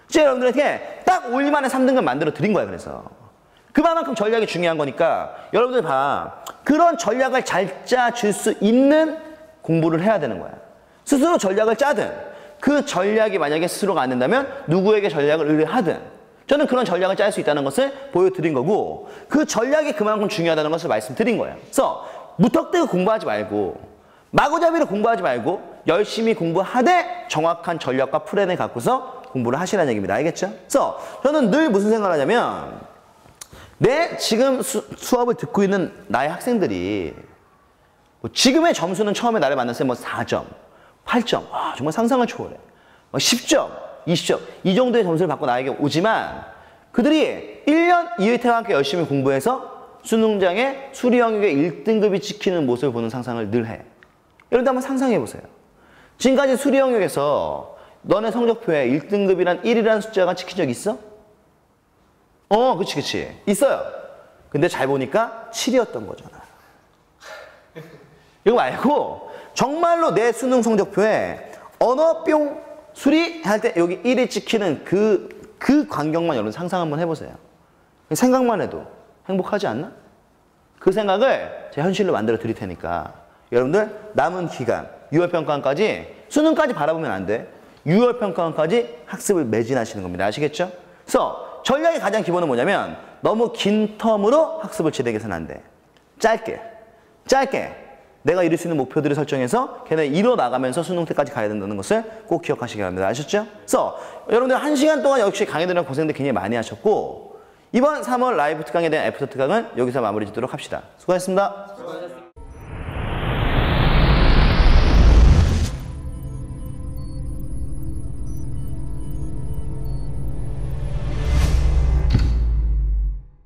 이제 여러분들에게 딱 올림안에 3등급 만들어 드린 거야. 그래서 그만큼 전략이 중요한 거니까 여러분들 봐. 그런 전략을 잘 짜줄 수 있는 공부를 해야 되는 거야. 스스로 전략을 짜든 그 전략이 만약에 스스로가 안 된다면 누구에게 전략을 의뢰하든 저는 그런 전략을 짤 수 있다는 것을 보여드린 거고 그 전략이 그만큼 중요하다는 것을 말씀드린 거예요. 그래서 무턱대고 공부하지 말고 마구잡이로 공부하지 말고 열심히 공부하되 정확한 전략과 플랜을 갖고서 공부를 하시라는 얘기입니다. 알겠죠? 그래서 저는 늘 무슨 생각을 하냐면 내 지금 수업을 듣고 있는 나의 학생들이 뭐 지금의 점수는 처음에 나를 만났을 때 뭐 4점, 8점, 와, 정말 상상을 초월해. 10점, 20점 이 정도의 점수를 받고 나에게 오지만 그들이 1년 이혜태와 함께 열심히 공부해서 수능장에 수리 영역의 1등급이 찍히는 모습을 보는 상상을 늘 해. 여러분들 한번 상상해 보세요. 지금까지 수리 영역에서 너네 성적표에 1등급이란 1이라는 숫자가 찍힌 적 있어? 그치. 있어요. 근데 잘 보니까 7이었던 거잖아. 이거 말고 정말로 내 수능 성적표에 언어뿅 수리할 때 여기 1이 찍히는 그 광경만 여러분 상상 한번 해보세요. 생각만 해도 행복하지 않나? 그 생각을 제가 현실로 만들어 드릴 테니까 여러분들 남은 기간 6월 평가원까지 수능까지 바라보면 안 돼. 6월 평가원까지 학습을 매진하시는 겁니다. 아시겠죠? 그래서 전략의 가장 기본은 뭐냐면 너무 긴 텀으로 학습을 진행해서는 안 돼. 짧게 내가 이룰 수 있는 목표들을 설정해서 걔네 이뤄 나가면서 수능 때까지 가야 된다는 것을 꼭 기억하시기 바랍니다. 아셨죠? 그래서 여러분들 1시간 동안 역시 강의들이랑 고생들 굉장히 많이 하셨고 이번 3월 라이브 특강에 대한 애프터 특강은 여기서 마무리 짓도록 합시다. 수고하셨습니다.